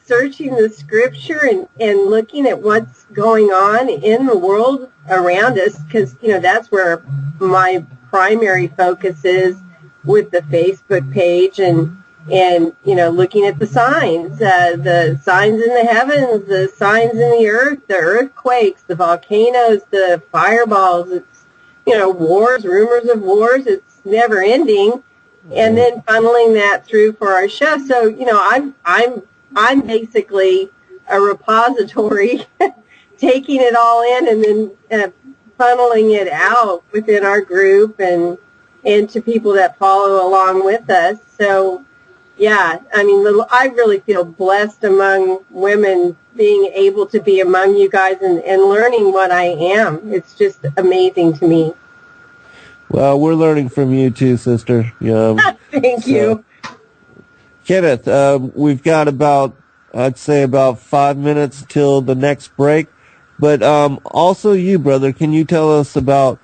searching the scripture and looking at what's going on in the world around us, because that's where my primary focus is, with the Facebook page and looking at the signs in the heavens, the signs in the earth, the earthquakes, the volcanoes, the fireballs. It's wars, rumors of wars. It's never ending, and then funneling that through for our show. So I'm basically a repository, taking it all in and then funneling it out within our group and to people that follow along with us. So, yeah, I really feel blessed among women, being able to be among you guys and learning what I am. It's just amazing to me. Well, we're learning from you too, sister. Thank you. Kenneth, we've got about 5 minutes till the next break. But also you, brother, can you tell us about,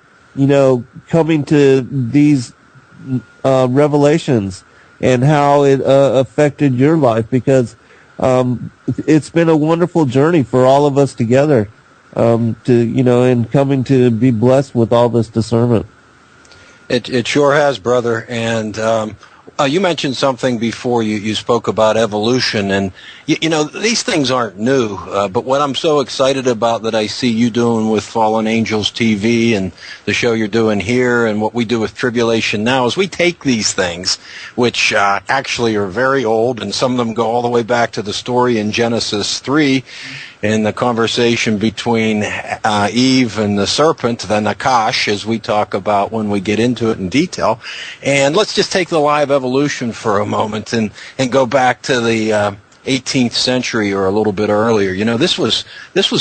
coming to these revelations and how it affected your life? Because it's been a wonderful journey for all of us together, and coming to be blessed with all this discernment. It sure has, brother. And you mentioned something before. You spoke about evolution, and these things aren't new. But what I'm so excited about that I see you doing with Fallen Angels TV and the show you're doing here, and what we do with Tribulation Now, is we take these things, which actually are very old, and some of them go all the way back to the story in Genesis 3. In the conversation between Eve and the serpent, the Nakash, as we talk about when we get into it in detail. And let's just take the live evolution for a moment and go back to the 18th century or a little bit earlier. This was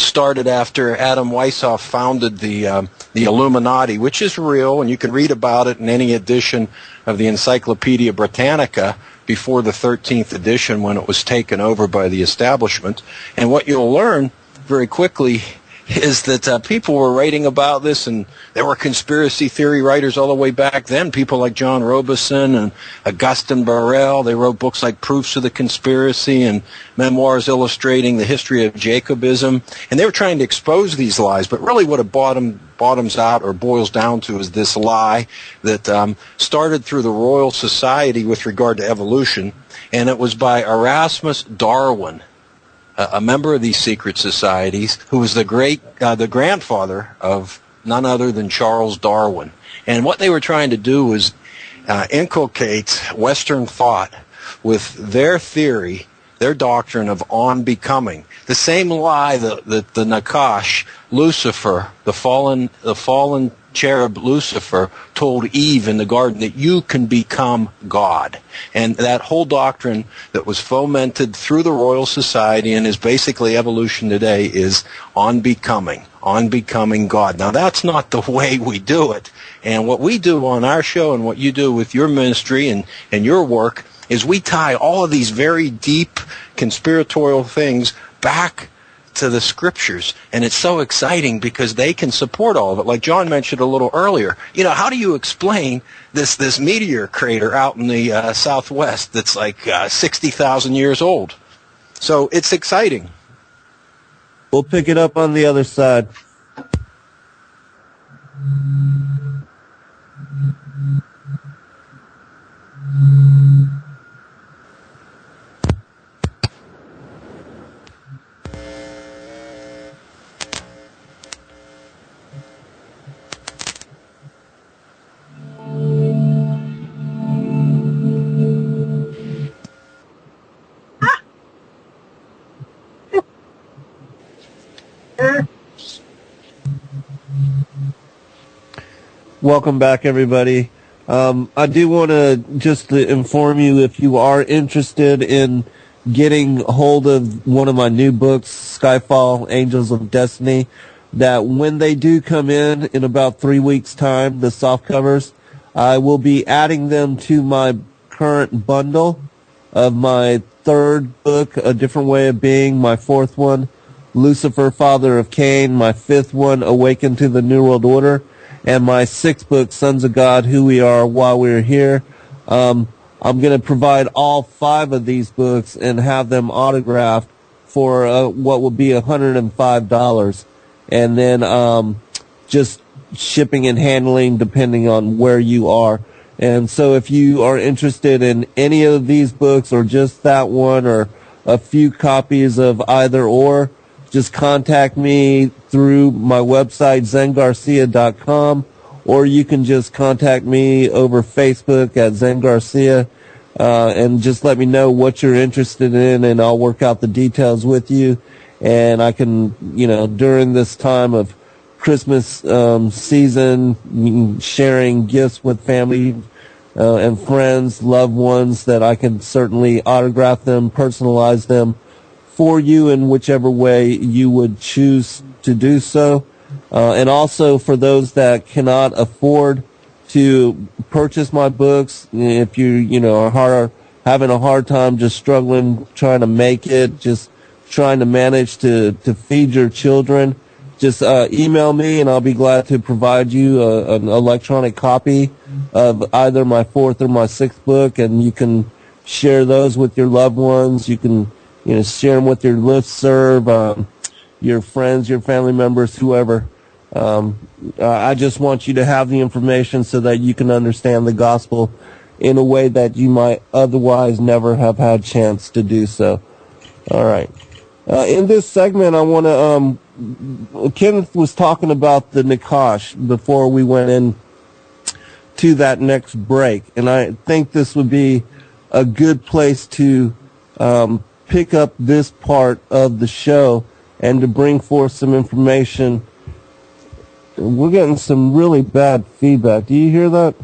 started after Adam Weishaupt founded the Illuminati, which is real, and you can read about it in any edition of the Encyclopedia Britannica before the 13th edition, when it was taken over by the establishment. And what you'll learn very quickly is that people were writing about this, and there were conspiracy theory writers all the way back then, people like John Robeson and Augustin Burrell. They wrote books like Proofs of the Conspiracy and Memoirs Illustrating the History of Jacobism, and they were trying to expose these lies, but really what it bottoms out or boils down to is this lie that started through the Royal Society with regard to evolution, and it was by Erasmus Darwin, a member of these secret societies, who was the grandfather of none other than Charles Darwin. And what they were trying to do was inculcate Western thought with their theory, their doctrine of on becoming. The same lie that the Nakash, Lucifer, the fallen cherub Lucifer, told Eve in the garden, that you can become God. And that whole doctrine that was fomented through the Royal Society and is basically evolution today is on becoming God. Now that's not the way we do it. And what we do on our show and what you do with your ministry and your work is we tie all of these very deep conspiratorial things back to the scriptures, and it's so exciting because they can support all of it. Like John mentioned a little earlier, how do you explain this meteor crater out in the southwest that's like 60,000 years old? So it's exciting. We'll pick it up on the other side. Welcome back, everybody. I do want to just to inform you, if you are interested in getting hold of one of my new books, Skyfall, Angels of Destiny, that when they do come in about 3 weeks' time, the soft covers, I will be adding them to my current bundle of my third book, A Different Way of Being, my fourth one, Lucifer, Father of Cain, my fifth one, Awaken to the New World Order, and my sixth book, Sons of God, Who We Are While We're Here. I'm going to provide all 5 of these books and have them autographed for what will be $105. And then just shipping and handling depending on where you are. And so if you are interested in any of these books or just that one or a few copies of either or, just contact me through my website, zengarcia.com, or you can just contact me over Facebook at Zen Garcia, and just let me know what you're interested in, and I'll work out the details with you. And I can, during this time of Christmas season, sharing gifts with family and friends, loved ones, that I can certainly autograph them, personalize them for you in whichever way you would choose to do so. And also for those that cannot afford to purchase my books, if you are having a hard time, just struggling, trying to make it, just trying to manage to feed your children, just email me and I'll be glad to provide you an electronic copy of either my fourth or my sixth book, and you can share those with your loved ones. You can share them with your listserv, your friends, your family members, whoever. I just want you to have the information so that you can understand the gospel in a way that you might otherwise never have had chance to do so. All right. In this segment, I want to, Kenneth was talking about the Nakash before we went in to that next break, and I think this would be a good place to pick up this part of the show and to bring forth some information. We're getting some really bad feedback. Do you hear that?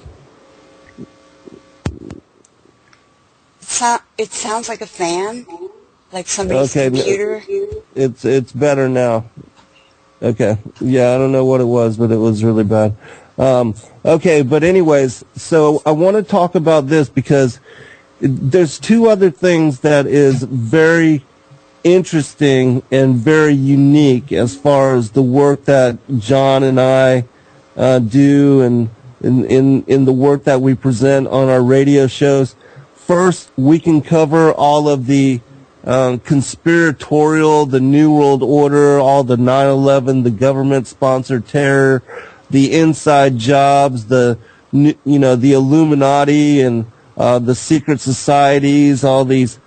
It sounds like a fan, like somebody's computer. It's better now. Okay. Yeah, I don't know what it was, but it was really bad. Okay, but anyways, so I want to talk about this because there's two other things that is very interesting and very unique as far as the work that John and I do, and in the work that we present on our radio shows. First, we can cover all of the conspiratorial, the New World Order, all the 9/11, the government-sponsored terror, the inside jobs, the Illuminati and the secret societies, all these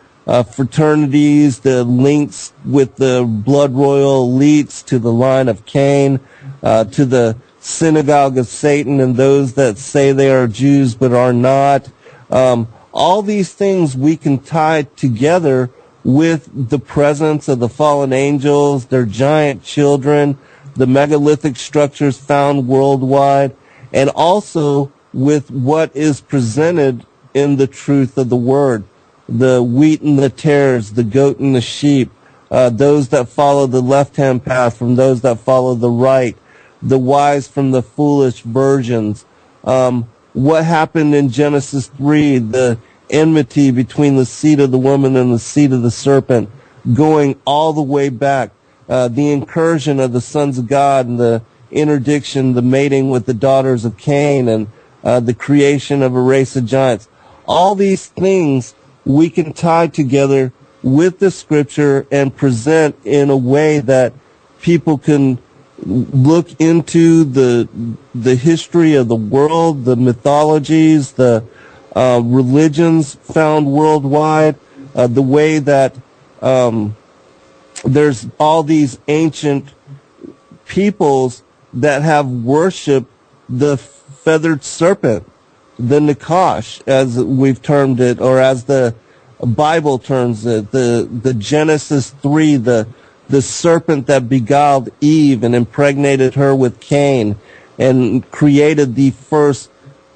fraternities, the links with the blood royal elites to the line of Cain, to the synagogue of Satan and those that say they are Jews but are not. All these things we can tie together with the presence of the fallen angels, their giant children, the megalithic structures found worldwide, and also with what is presented in the truth of the Word. The wheat and the tares, the goat and the sheep, those that follow the left-hand path from those that follow the right, the wise from the foolish virgins. What happened in Genesis 3, the enmity between the seed of the woman and the seed of the serpent, going all the way back. The incursion of the sons of God and the interdiction, the mating with the daughters of Cain, and the creation of a race of giants. All these things we can tie together with the Scripture and present in a way that people can look into the history of the world, the mythologies, the religions found worldwide, the way that there's all these ancient peoples that have worshipped the feathered serpent, the Nakash, as we've termed it, or as the Bible terms it, the Genesis 3, the serpent that beguiled Eve and impregnated her with Cain and created the first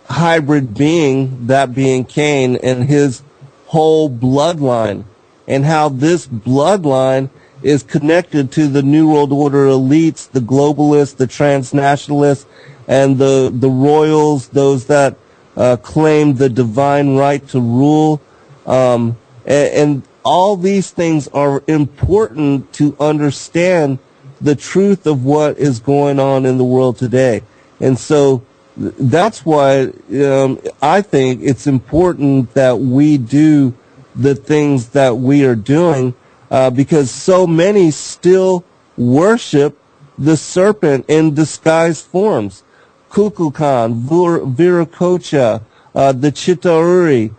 hybrid being, that being Cain, and his whole bloodline, and how this bloodline is connected to the New World Order elites, the globalists, the transnationalists, and the royals, those that claim the divine right to rule. And all these things are important to understand the truth of what is going on in the world today. And so that's why I think it's important that we do the things that we are doing, because so many still worship the serpent in disguised forms. Kukulkan, Viracocha, the Chitauri,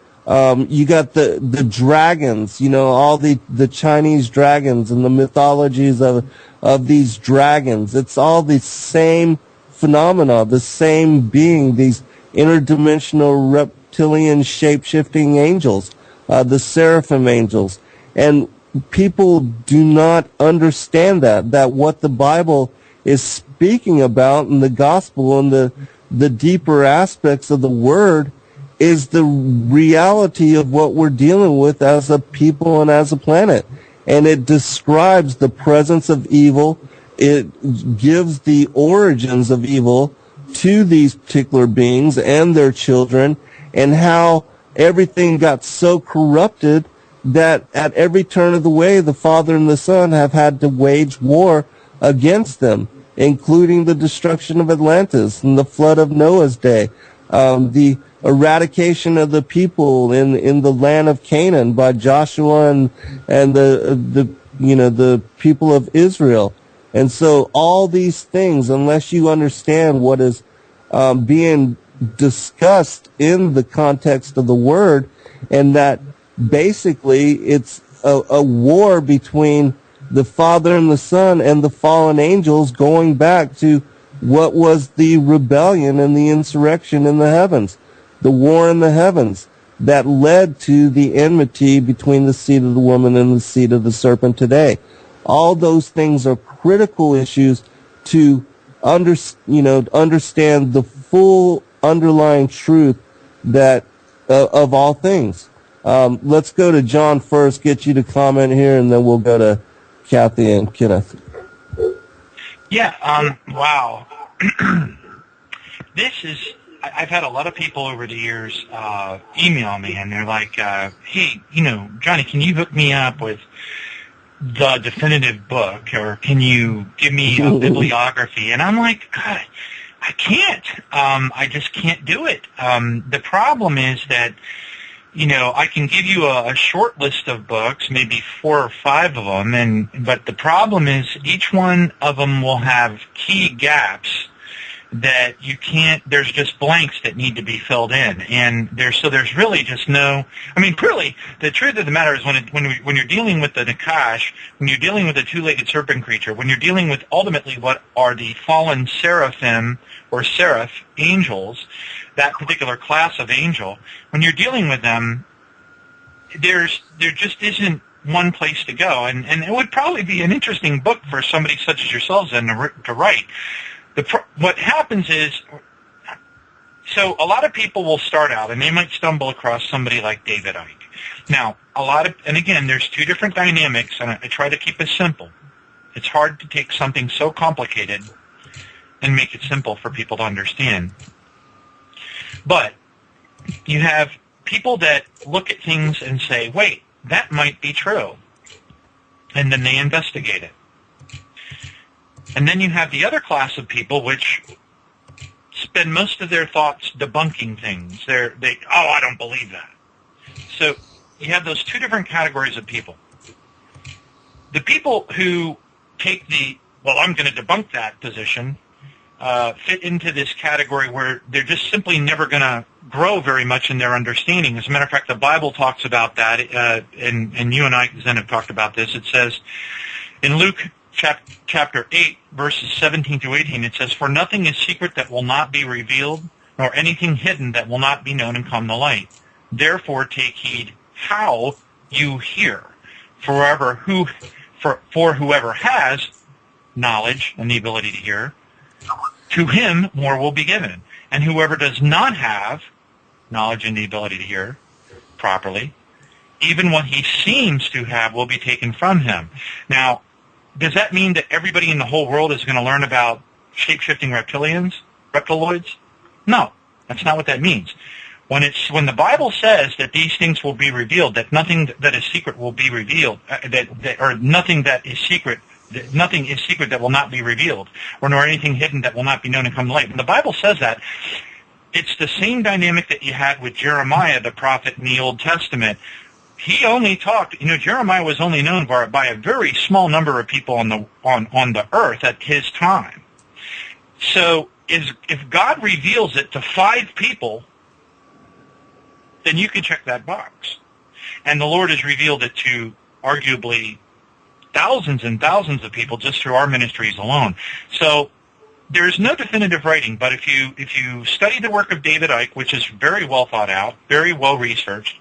you got the dragons, all the Chinese dragons and the mythologies of these dragons. It's all the same phenomena, the same being, these interdimensional reptilian shape-shifting angels, the seraphim angels. And people do not understand that what the Bible is speaking about in the gospel and the deeper aspects of the Word is the reality of what we're dealing with as a people and as a planet. And it describes the presence of evil. It gives the origins of evil to these particular beings and their children, and how everything got so corrupted that at every turn of the way, the Father and the Son have had to wage war against them, including the destruction of Atlantis and the flood of Noah's day, the eradication of the people in the land of Canaan by Joshua and the people of Israel. And so all these things, unless you understand what is being discussed in the context of the Word, and that basically it's a war between the Father and the Son and the fallen angels, going back to what was the rebellion and the insurrection in the heavens, the war in the heavens that led to the enmity between the seed of the woman and the seed of the serpent today. All those things are critical issues to understand the full underlying truth that of all things. Let's go to John first, get you to comment here, and then we'll go to Kathy and Kenneth. Yeah, wow. I've had a lot of people over the years email me, and they're like, hey, Johnny, can you hook me up with the definitive book, or can you give me a bibliography? And I'm like, God, I can't. I just can't do it. The problem is that, I can give you a short list of books, maybe 4 or 5 of them, but the problem is each one of them will have key gaps that you can't, there's just blanks that need to be filled in. And there's really just no, really, the truth of the matter is when you're dealing with the Nakash, when you're dealing with the two-legged serpent creature, when you're dealing with ultimately what are the fallen seraphim or seraph angels, that particular class of angel, when you're dealing with them, there just isn't one place to go. And it would probably be an interesting book for somebody such as yourselves to write. What happens is, so a lot of people will start out and they might stumble across somebody like David Icke. Now, and again, there's 2 different dynamics, and I try to keep it simple. It's hard to take something so complicated and make it simple for people to understand. But you have people that look at things and say, wait, that might be true. And then they investigate it. And then you have the other class of people which spend most of their thoughts debunking things. I don't believe that. So you have those 2 different categories of people. The people who take I'm going to debunk that position, fit into this category where they're just simply never going to grow very much in their understanding. As a matter of fact, the Bible talks about that, and you and I, Zen, have talked about this. It says in Luke chapter 8, verses 17 to 18, it says, "For nothing is secret that will not be revealed, nor anything hidden that will not be known and come to light. Therefore take heed how you hear. For whoever has knowledge and the ability to hear, to him more will be given. And whoever does not have knowledge and the ability to hear properly, even what he seems to have will be taken from him." Now, does that mean that everybody in the whole world is going to learn about shape-shifting reptiloids? No, that's not what that means. When the Bible says that these things will be revealed, that nothing that is secret will be revealed, nothing is secret that will not be revealed, or nor anything hidden that will not be known and come to light. When the Bible says that, it's the same dynamic that you had with Jeremiah, the prophet in the Old Testament. He only talked, Jeremiah was only known by a very small number of people on the earth at his time. So if God reveals it to 5 people, then you can check that box. And the Lord has revealed it to arguably thousands and thousands of people just through our ministries alone. So there's no definitive writing, but if you study the work of David Icke, which is very well thought out, very well researched,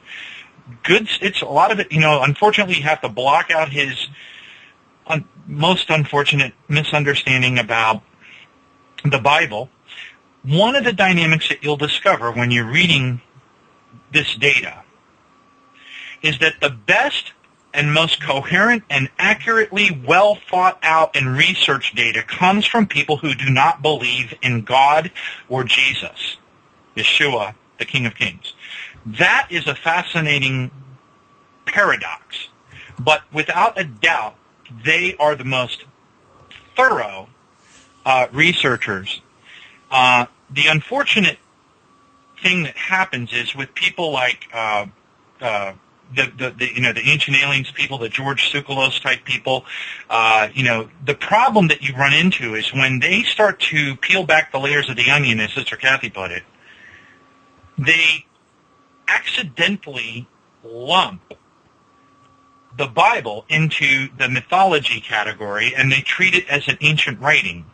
it's a lot of it, unfortunately you have to block out his most unfortunate misunderstanding about the Bible. One of the dynamics that you'll discover when you're reading this data is that the best and most coherent and accurately well thought out and researched data comes from people who do not believe in God or Jesus, Yeshua, the King of Kings. That is a fascinating paradox, but without a doubt, they are the most thorough researchers. The unfortunate thing that happens is with people like the ancient aliens people, the George Tsoukalos type people, the problem that you run into is when they start to peel back the layers of the onion, as Sister Kathy put it, they accidentally lump the Bible into the mythology category, and they treat it as an ancient writing.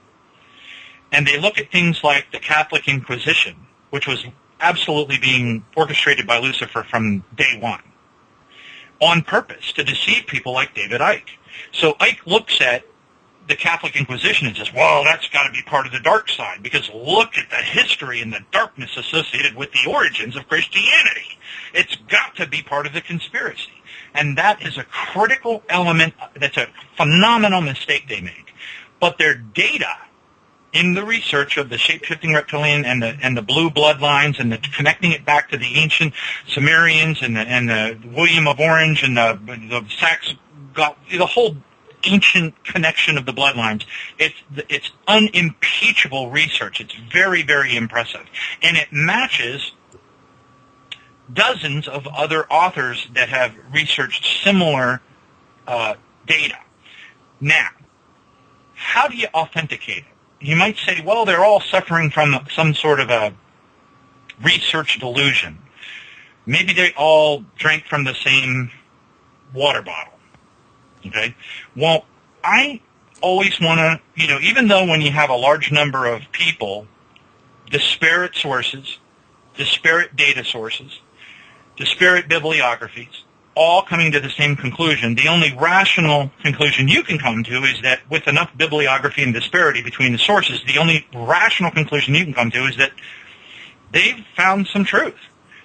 And they look at things like the Catholic Inquisition, which was absolutely being orchestrated by Lucifer from day one, on purpose to deceive people like David Icke. So Icke looks at the Catholic Inquisition and says, well, that's got to be part of the dark side, because look at the history and the darkness associated with the origins of Christianity. It's got to be part of the conspiracy. And that is a critical element. That's a phenomenal mistake they make. But their data in the research of the shape-shifting reptilian and the blue bloodlines and the connecting it back to the ancient Sumerians and the William of Orange and the Sax the whole ancient connection of the bloodlines. It's unimpeachable research. It's very, very impressive. And it matches dozens of other authors that have researched similar data. Now, how do you authenticate it? You might say, well, they're all suffering from some sort of a research delusion. Maybe they all drank from the same water bottle. Okay? Well, I always want to, even though when you have a large number of people, disparate sources, disparate data sources, disparate bibliographies, all coming to the same conclusion, the only rational conclusion you can come to is that with enough bibliography and disparity between the sources, the only rational conclusion you can come to is that they've found some truth,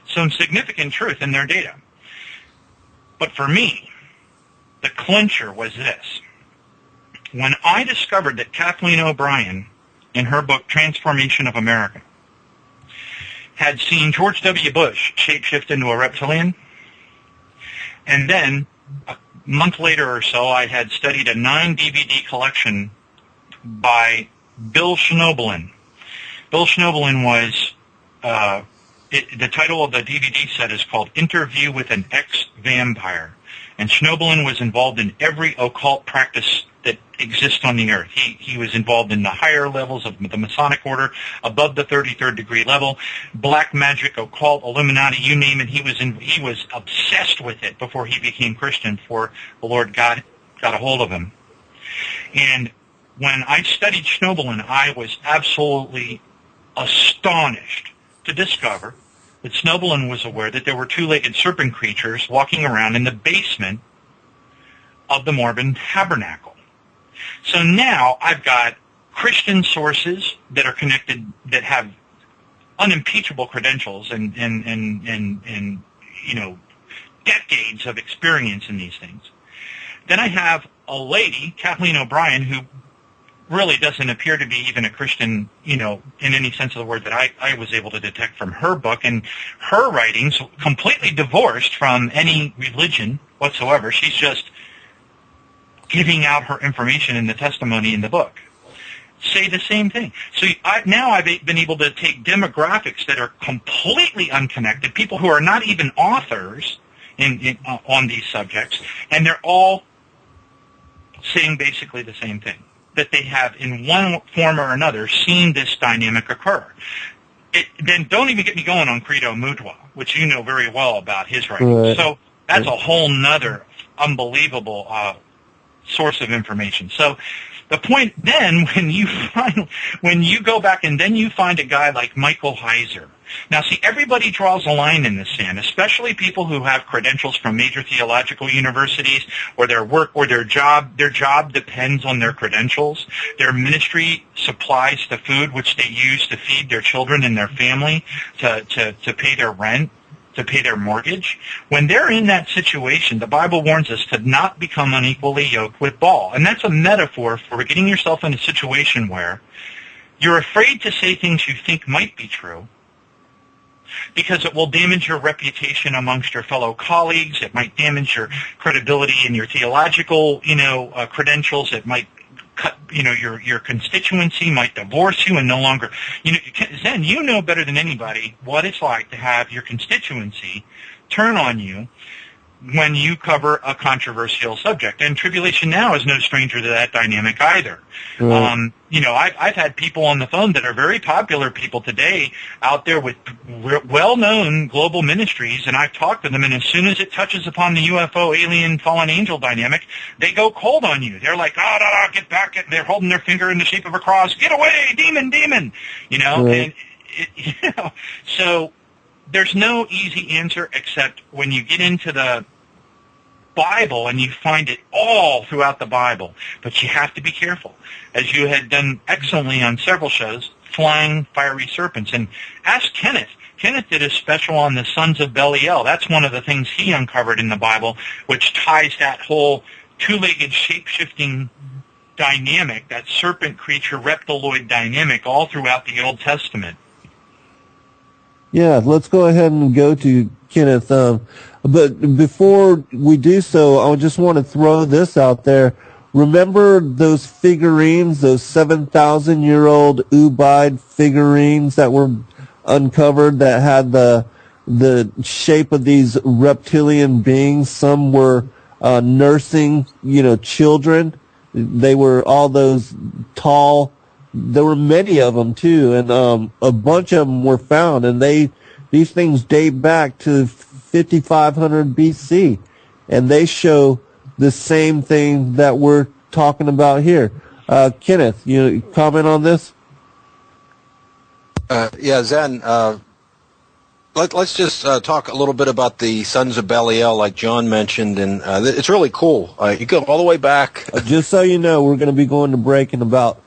some significant truth in their data. But for me, the clincher was this. When I discovered that Kathleen O'Brien, in her book Transformation of America, had seen George W. Bush shapeshift into a reptilian, and then a month later or so I had studied a 9-DVD collection by Bill Schnoebelen. Bill Schnoebelen was, the title of the DVD set is called Interview with an Ex-Vampire. And Schnoebelen was involved in every occult practice that exists on the earth. He was involved in the higher levels of the Masonic order, above the 33rd degree level, black magic, occult, Illuminati, you name it. He was obsessed with it before he became Christian, before the Lord got a hold of him. And when I studied Schnoebelen, I was absolutely astonished to discover that Schnoebelen was aware that there were two-legged serpent creatures walking around in the basement of the Mormon tabernacle. So now I've got Christian sources that are connected, that have unimpeachable credentials and decades of experience in these things. Then I have a lady, Kathleen O'Brien, who really doesn't appear to be even a Christian, in any sense of the word that I was able to detect from her book, and her writings completely divorced from any religion whatsoever. She's just giving out her information in the testimony in the book. Say the same thing. So I've been able to take demographics that are completely unconnected, people who are not even authors on these subjects, and they're all saying basically the same thing, that they have in one form or another seen this dynamic occur. Then don't even get me going on Credo Mutwa, which you know very well about his writing. Right. So that's a whole nother unbelievable source of information. So the point then, when you go back and then you find a guy like Michael Heiser. Now, see, everybody draws a line in the sand, especially people who have credentials from major theological universities, or their work or their job. Their job depends on their credentials. Their ministry supplies the food which they use to feed their children and their family, to pay their rent, to pay their mortgage. When they're in that situation, the Bible warns us to not become unequally yoked with Baal. And that's a metaphor for getting yourself in a situation where you're afraid to say things you think might be true, because it will damage your reputation amongst your fellow colleagues. It might damage your credibility in your theological, credentials. It might cut, your constituency might divorce you and no longer, Zen, you know better than anybody what it's like to have your constituency turn on you when you cover a controversial subject. And Tribulation Now is no stranger to that dynamic either. Right. I've had people on the phone that are very popular people today out there with well-known global ministries, and I've talked to them, and as soon as it touches upon the UFO, alien, fallen angel dynamic, they go cold on you. They're like, get back. They're holding their finger in the shape of a cross. Get away, demon. Right. And, so there's no easy answer except when you get into the Bible and you find it all throughout the Bible. But you have to be careful. As you had done excellently on several shows, flying fiery serpents. And ask Kenneth. Kenneth did a special on the sons of Belial. That's one of the things he uncovered in the Bible, which ties that whole two-legged shape-shifting dynamic, that serpent creature reptiloid dynamic, all throughout the Old Testament. Yeah, let's go ahead and go to Kenneth. But before we do so, I just want to throw this out there. Remember those figurines, those 7,000-year-old Ubaid figurines that were uncovered that had the shape of these reptilian beings? Some were nursing, children. They were all those tall. There were many of them too, and a bunch of them were found, and these things date back to 5,500 BC, and they show the same thing that we're talking about here. Kenneth, you comment on this? Yeah, Zen. Let's just talk a little bit about the sons of Belial, like John mentioned, and it's really cool. You go all the way back. Just so you know, we're going to be going to break in about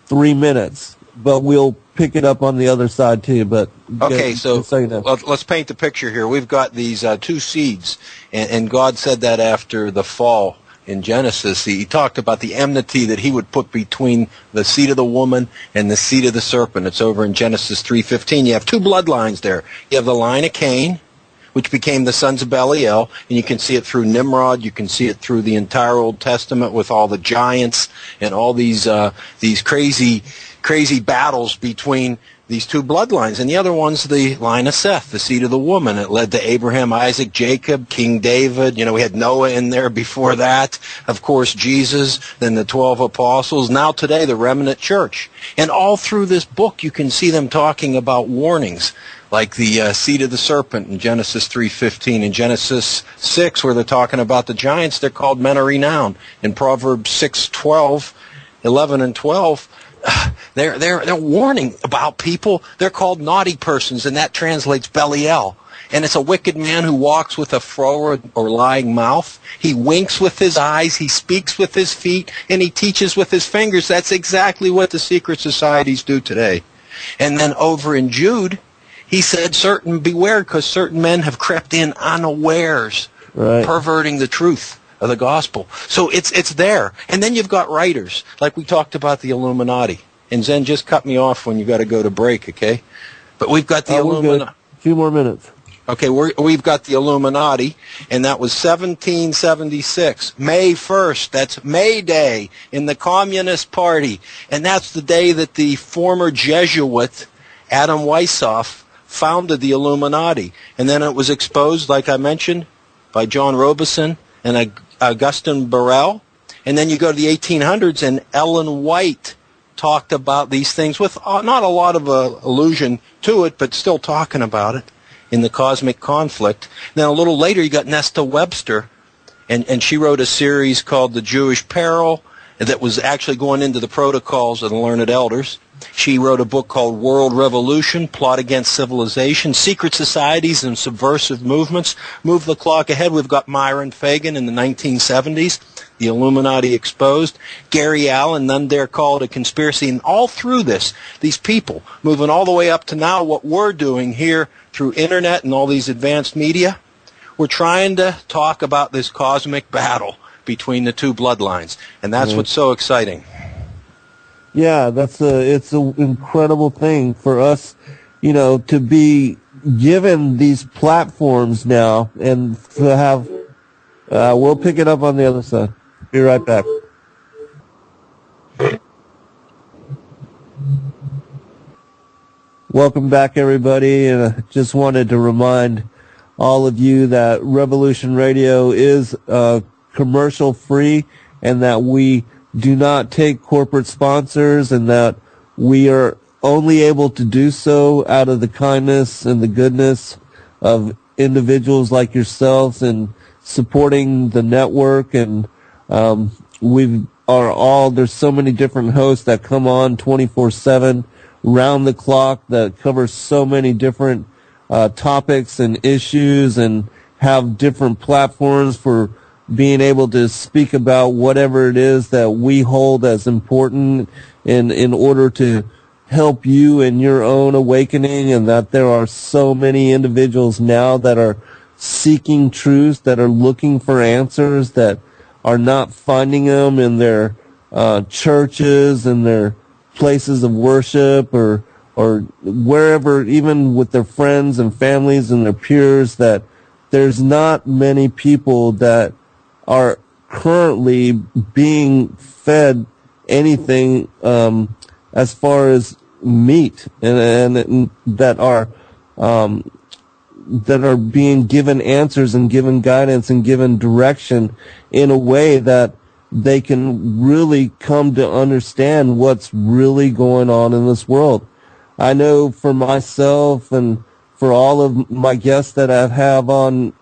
3 minutes, but we'll pick it up on the other side too. But okay, so you know. Let's paint the picture here. We've got these two seeds, and God said that after the fall in Genesis, he talked about the enmity that he would put between the seed of the woman and the seed of the serpent. It's over in Genesis 3:15. You have two bloodlines there. You have the line of Cain, which became the sons of Belial, and you can see it through Nimrod. You can see it through the entire Old Testament with all the giants and all these crazy battles between these two bloodlines. And the other one's the line of Seth, the seed of the woman. It led to Abraham, Isaac, Jacob, King David. We had Noah in there before that. Of course, Jesus, then the 12 apostles. Now today, the remnant church. And all through this book, you can see them talking about warnings, like the seed of the serpent in Genesis 3:15. In Genesis 6, where they're talking about the giants, they're called men of renown. In Proverbs 6:12, 11 and 12, they're warning about people. They're called naughty persons, and that translates Belial. And it's a wicked man who walks with a froward or lying mouth. He winks with his eyes, he speaks with his feet, and he teaches with his fingers. That's exactly what the secret societies do today. And then over in Jude, he said, beware, because certain men have crept in unawares, right, perverting the truth of the gospel. So it's there. And then you've got writers, like we talked about the Illuminati. And Zen, just cut me off when you got to go to break, okay? But we've got the Illuminati. A few more minutes. Okay, we've got the Illuminati, and that was 1776, May 1st. That's May Day in the Communist Party. And that's the day that the former Jesuit, Adam Weishaupt, founded the Illuminati. And then it was exposed, like I mentioned, by John Robeson and Augustin Belial. And then you go to the 1800s, and Ellen White talked about these things with not a lot of allusion to it, but still talking about it in the Cosmic Conflict. Then a little later, you got Nesta Webster, and she wrote a series called The Jewish Peril that was actually going into the protocols of the learned elders. She wrote a book called World Revolution, Plot Against Civilization, Secret Societies and Subversive Movements. Move the clock ahead. We've got Myron Fagan in the 1970s, The Illuminati Exposed. Gary Allen, None Dare Call It a Conspiracy. And all through this, these people, moving all the way up to now, what we're doing here through internet and all these advanced media, we're trying to talk about this cosmic battle between the two bloodlines. And that's what's so exciting. Yeah, it's an incredible thing for us, to be given these platforms now and to have, we'll pick it up on the other side. Be right back. Welcome back, everybody, and I just wanted to remind all of you that Revolution Radio is commercial free, and that we do not take corporate sponsors, and that we are only able to do so out of the kindness and the goodness of individuals like yourselves and supporting the network. And there's so many different hosts that come on 24/7, round the clock, that cover so many different topics and issues, and have different platforms for being able to speak about whatever it is that we hold as important in order to help you in your own awakening. And that there are so many individuals now that are seeking truth, that are looking for answers, that are not finding them in their churches and their places of worship or or wherever, even with their friends and families and their peers, that there's not many people that are currently being fed anything as far as meat, and that are being given answers and given guidance and given direction in a way that they can really come to understand what's really going on in this world. I know for myself and for all of my guests that I have on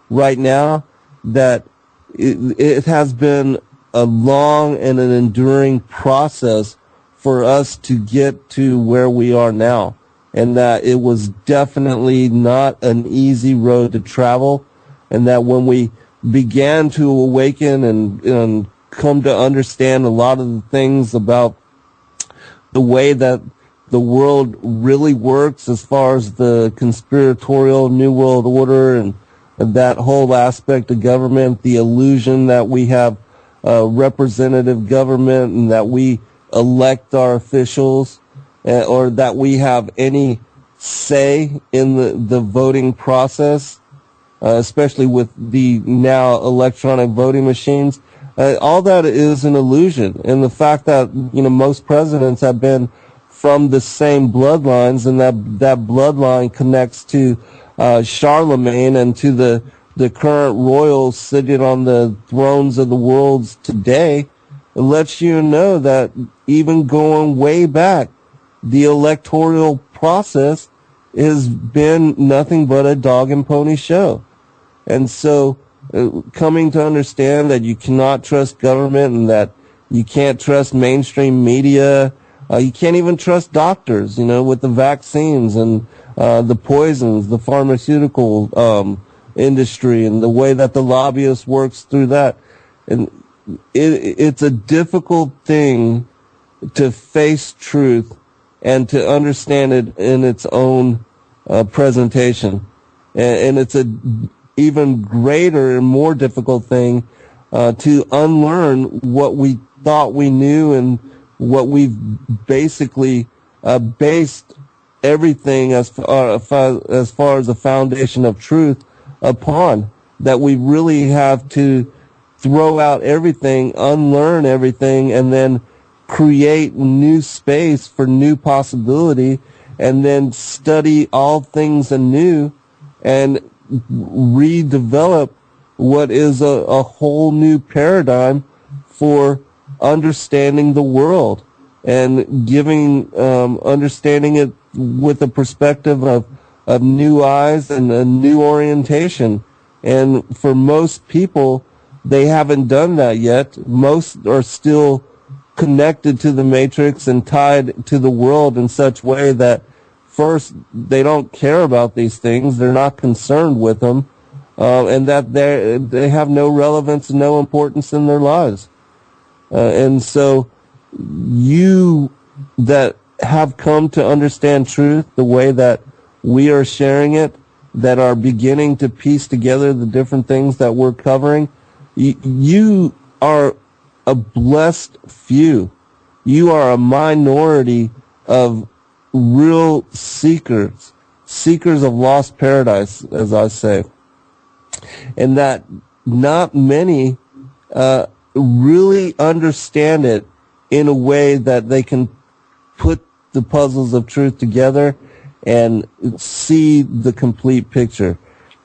right now, that it has been a long and an enduring process for us to get to where we are now, and that it was definitely not an easy road to travel, and that when we began to awaken and come to understand a lot of the things about the way that the world really works as far as the conspiratorial New World Order and that whole aspect of government, the illusion that we have representative government and that we elect our officials, or that we have any say in the voting process, especially with the now electronic voting machines. All that is an illusion. And the fact that, most presidents have been from the same bloodlines, and that bloodline connects to Charlemagne and to the current royals sitting on the thrones of the worlds today, it lets you know that even going way back, the electoral process has been nothing but a dog and pony show. And so coming to understand that you cannot trust government and that you can't trust mainstream media, you can't even trust doctors, with the vaccines and the poisons, the pharmaceutical industry and the way that the lobbyist works through that. And it's a difficult thing to face truth and to understand it in its own presentation. And it's a even greater and more difficult thing to unlearn what we thought we knew and what we've basically based everything as far as the foundation of truth upon, that we really have to throw out everything, unlearn everything, and then create new space for new possibility, and then study all things anew and redevelop what is a whole new paradigm for understanding the world and giving understanding it with a perspective of new eyes and a new orientation. And for most people, they haven't done that yet. Most are still connected to the matrix and tied to the world in such way that first, they don't care about these things, they're not concerned with them, and that they have no relevance and no importance in their lives. And so you that have come to understand truth the way that we are sharing it, that are beginning to piece together the different things that we're covering, you are a blessed few. You are a minority of real seekers of lost paradise, as I say. And that not many really understand it in a way that they can put the puzzles of truth together and see the complete picture.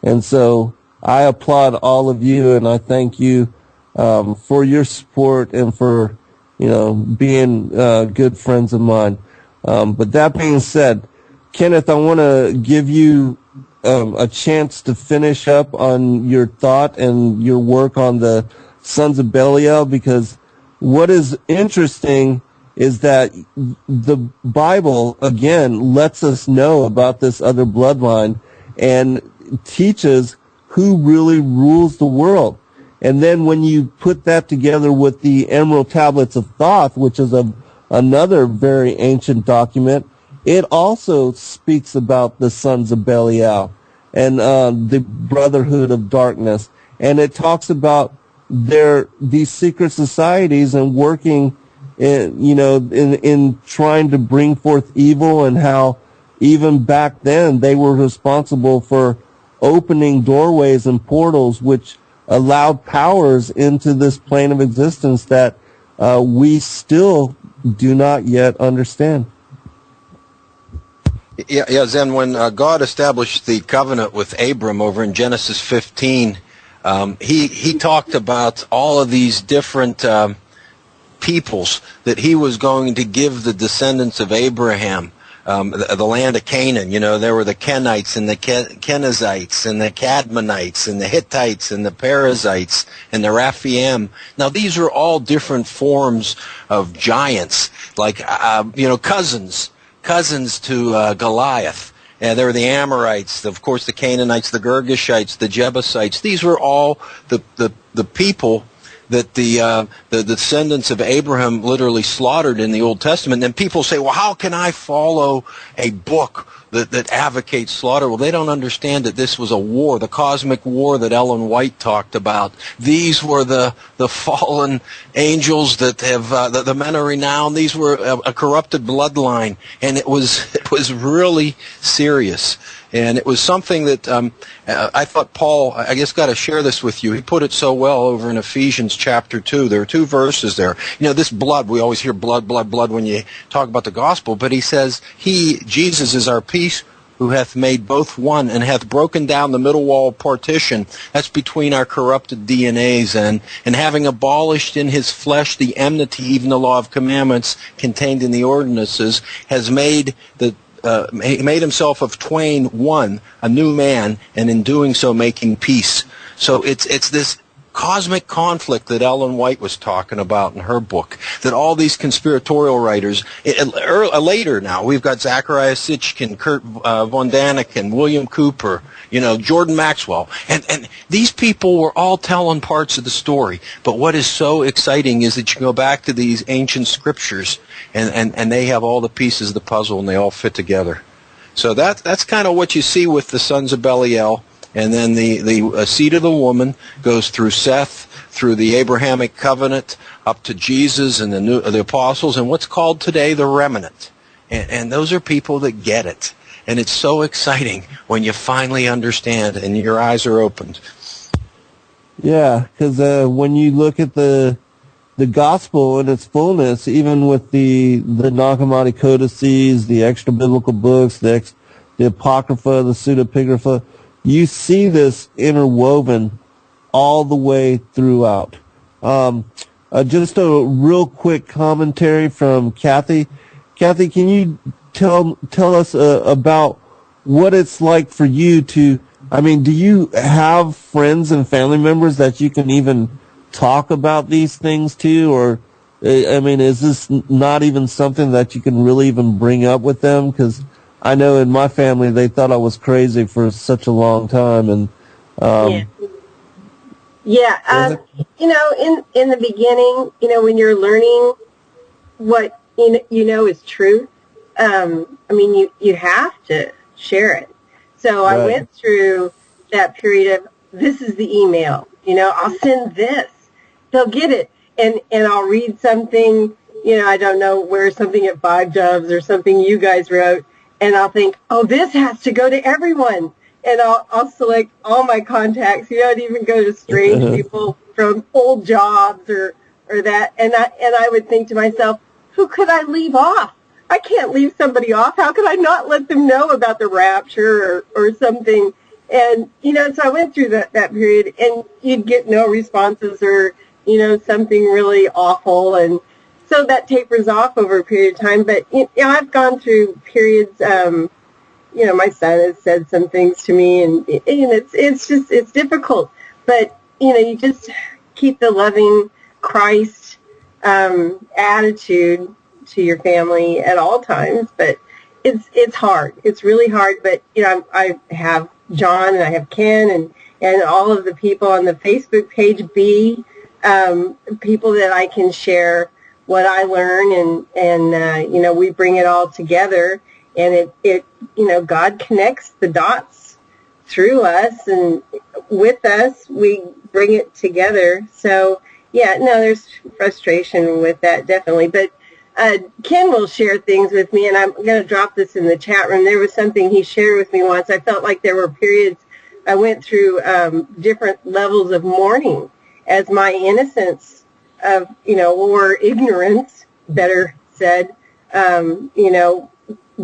And so I applaud all of you, and I thank you for your support and for being good friends of mine. But that being said, Kenneth, I want to give you a chance to finish up on your thought and your work on the sons of Belial, because what is interesting is that the Bible, again, lets us know about this other bloodline and teaches who really rules the world. And then when you put that together with the Emerald Tablets of Thoth, which is another very ancient document, it also speaks about the sons of Belial and the Brotherhood of Darkness. And it talks about these secret societies and working in trying to bring forth evil, and how even back then they were responsible for opening doorways and portals which allowed powers into this plane of existence that we still do not yet understand. Yeah, Zen, when God established the covenant with Abram over in Genesis 15, he talked about all of these different peoples that he was going to give the descendants of Abraham, the land of Canaan. There were the Kenites and the Kenizzites and the Cadmonites and the Hittites and the Perizzites and the Rephaim. Now, these are all different forms of giants, like, cousins to Goliath. There were the Amorites, of course, the Canaanites, the Girgashites, the Jebusites. These were all the people that the descendants of Abraham literally slaughtered in the Old Testament. And people say, well, how can I follow a book that advocates slaughter? Well, they don't understand that this was a war, the cosmic war that Ellen White talked about. These were the fallen angels that have the men of renown. These were a corrupted bloodline, and it was really serious. And it was something that I thought Paul, I guess, got to share this with you. He put it so well over in Ephesians chapter 2. There are 2 verses there. This blood, we always hear blood, blood, blood when you talk about the gospel. But he says, Jesus, is our peace, who hath made both one, and hath broken down the middle wall of partition. That's between our corrupted DNAs, and having abolished in his flesh the enmity, even the law of commandments contained in the ordinances, has made he made himself of twain one, a new man, and in doing so making peace. So it's this cosmic conflict that Ellen White was talking about in her book, that all these conspiratorial writers, later now, we've got Zachariah Sitchin, Kurt Von Daniken, William Cooper, Jordan Maxwell, and these people were all telling parts of the story. But what is so exciting is that you go back to these ancient scriptures, and they have all the pieces of the puzzle, and they all fit together. So that's kind of what you see with the sons of Belial. And then the seed of the woman goes through Seth, through the Abrahamic covenant, up to Jesus and the apostles, and what's called today the remnant. And those are people that get it. And it's so exciting when you finally understand and your eyes are opened. Yeah, because when you look at the gospel in its fullness, even with the Nag Hammadi codices, the extra biblical books, the Apocrypha, the Pseudepigrapha, you see this interwoven all the way throughout. Just a real quick commentary from Kathy. Kathy, can you tell us about what it's like for you to, do you have friends and family members that you can even talk about these things to? Or, is this not even something that you can really even bring up with them? Because I know in my family they thought I was crazy for such a long time, and in the beginning, when you're learning what is truth, you have to share it. So I went through that period of, this is the email, I'll send this, they'll get it, and I'll read something, I don't know, where something at 5 Doves or something you guys wrote. And I'll think, oh, this has to go to everyone. And I'll select all my contacts. I'd even go to strange people from old jobs or that. And I would think to myself, who could I leave off? I can't leave somebody off. How could I not let them know about the rapture or something? And, so I went through that period, and you'd get no responses or, something really awful. And so that tapers off over a period of time. But I've gone through periods. My son has said some things to me, and it's difficult. But you just keep the loving Christ attitude to your family at all times. But it's hard. It's really hard. But I have John and I have Ken and all of the people on the Facebook page. People that I can share what I learn, and we bring it all together, and it God connects the dots through us, and with us we bring it together. So Yeah, no, there's frustration with that, definitely. But Ken will share things with me, and I'm going to drop this in the chat room. There was something he shared with me once. I felt like there were periods I went through different levels of mourning as my innocence of, or ignorance, better said,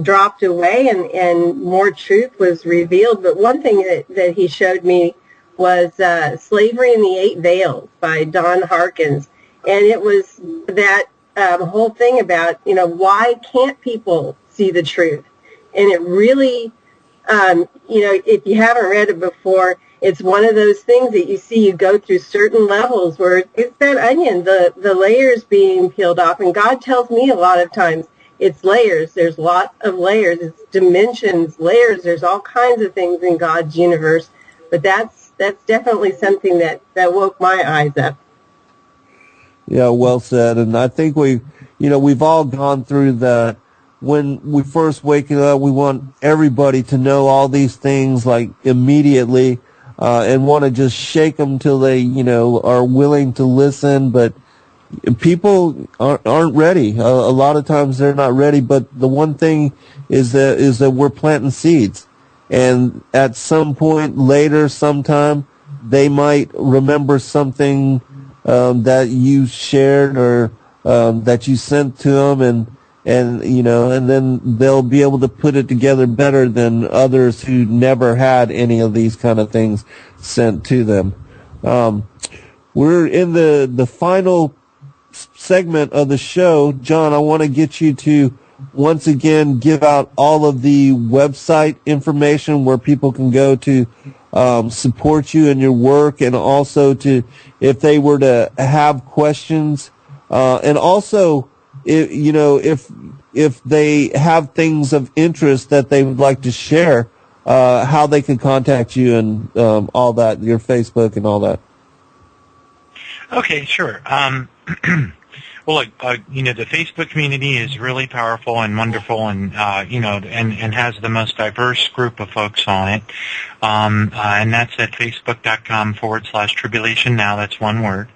dropped away and more truth was revealed. But one thing that he showed me was Slavery and the Eight Veils by Don Harkins. And it was that whole thing about, why can't people see the truth? And it really, if you haven't read it before, it's one of those things that you see you go through certain levels where it's that onion, the layers being peeled off. And God tells me a lot of times it's layers. There's lots of layers. It's dimensions, layers. There's all kinds of things in God's universe. But that's definitely something that woke my eyes up. Yeah, well said. And I think we've all gone through that. When we first waking up, we want everybody to know all these things like immediately, and want to just shake them till they, are willing to listen. But people aren't ready. A lot of times they're not ready. But the one thing is that we're planting seeds, and at some point later, sometime they might remember something that you shared or that you sent to them, and then they'll be able to put it together better than others who never had any of these kind of things sent to them. We're in the final segment of the show. John, I want to get you to once again give out all of the website information where people can go to support you in your work, and also to, if they were to have questions, and also if they have things of interest that they would like to share, how they can contact you and all that, your Facebook and all that. Okay, sure. Well, look, the Facebook community is really powerful and wonderful, and and has the most diverse group of folks on it, and that's at facebook.com/Tribulation Now. That's one word.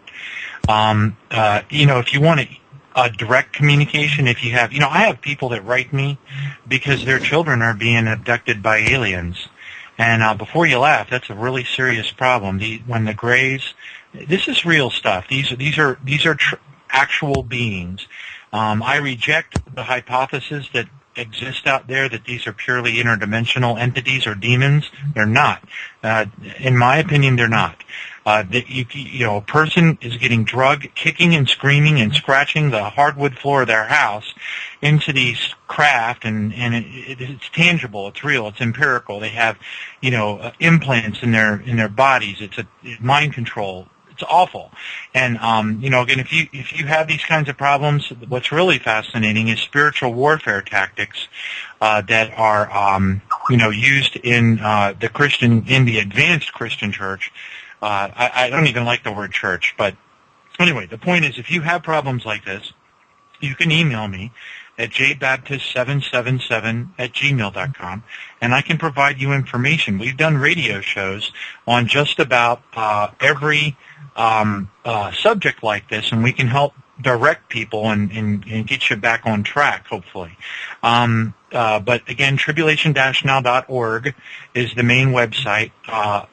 If you want a direct communication, if you have, I have people that write me because their children are being abducted by aliens, and before you laugh, that's a really serious problem. When the Greys, this is real stuff. These are actual beings. I reject the hypothesis that exist out there that these are purely interdimensional entities or demons. They're not. In my opinion, they're not. A person is getting drugged, kicking and screaming and scratching the hardwood floor of their house into these craft, and it's tangible, it's real, it's empirical. They have, implants in their bodies. It's mind control. It's awful. And again, if you have these kinds of problems, what's really fascinating is spiritual warfare tactics that are used in the advanced Christian church. I don't even like the word church, but anyway, the point is, if you have problems like this, you can email me at jbaptist777@gmail.com, and I can provide you information. We've done radio shows on just about every subject like this, and we can help direct people and get you back on track, hopefully. But again, tribulation-now.org is the main website.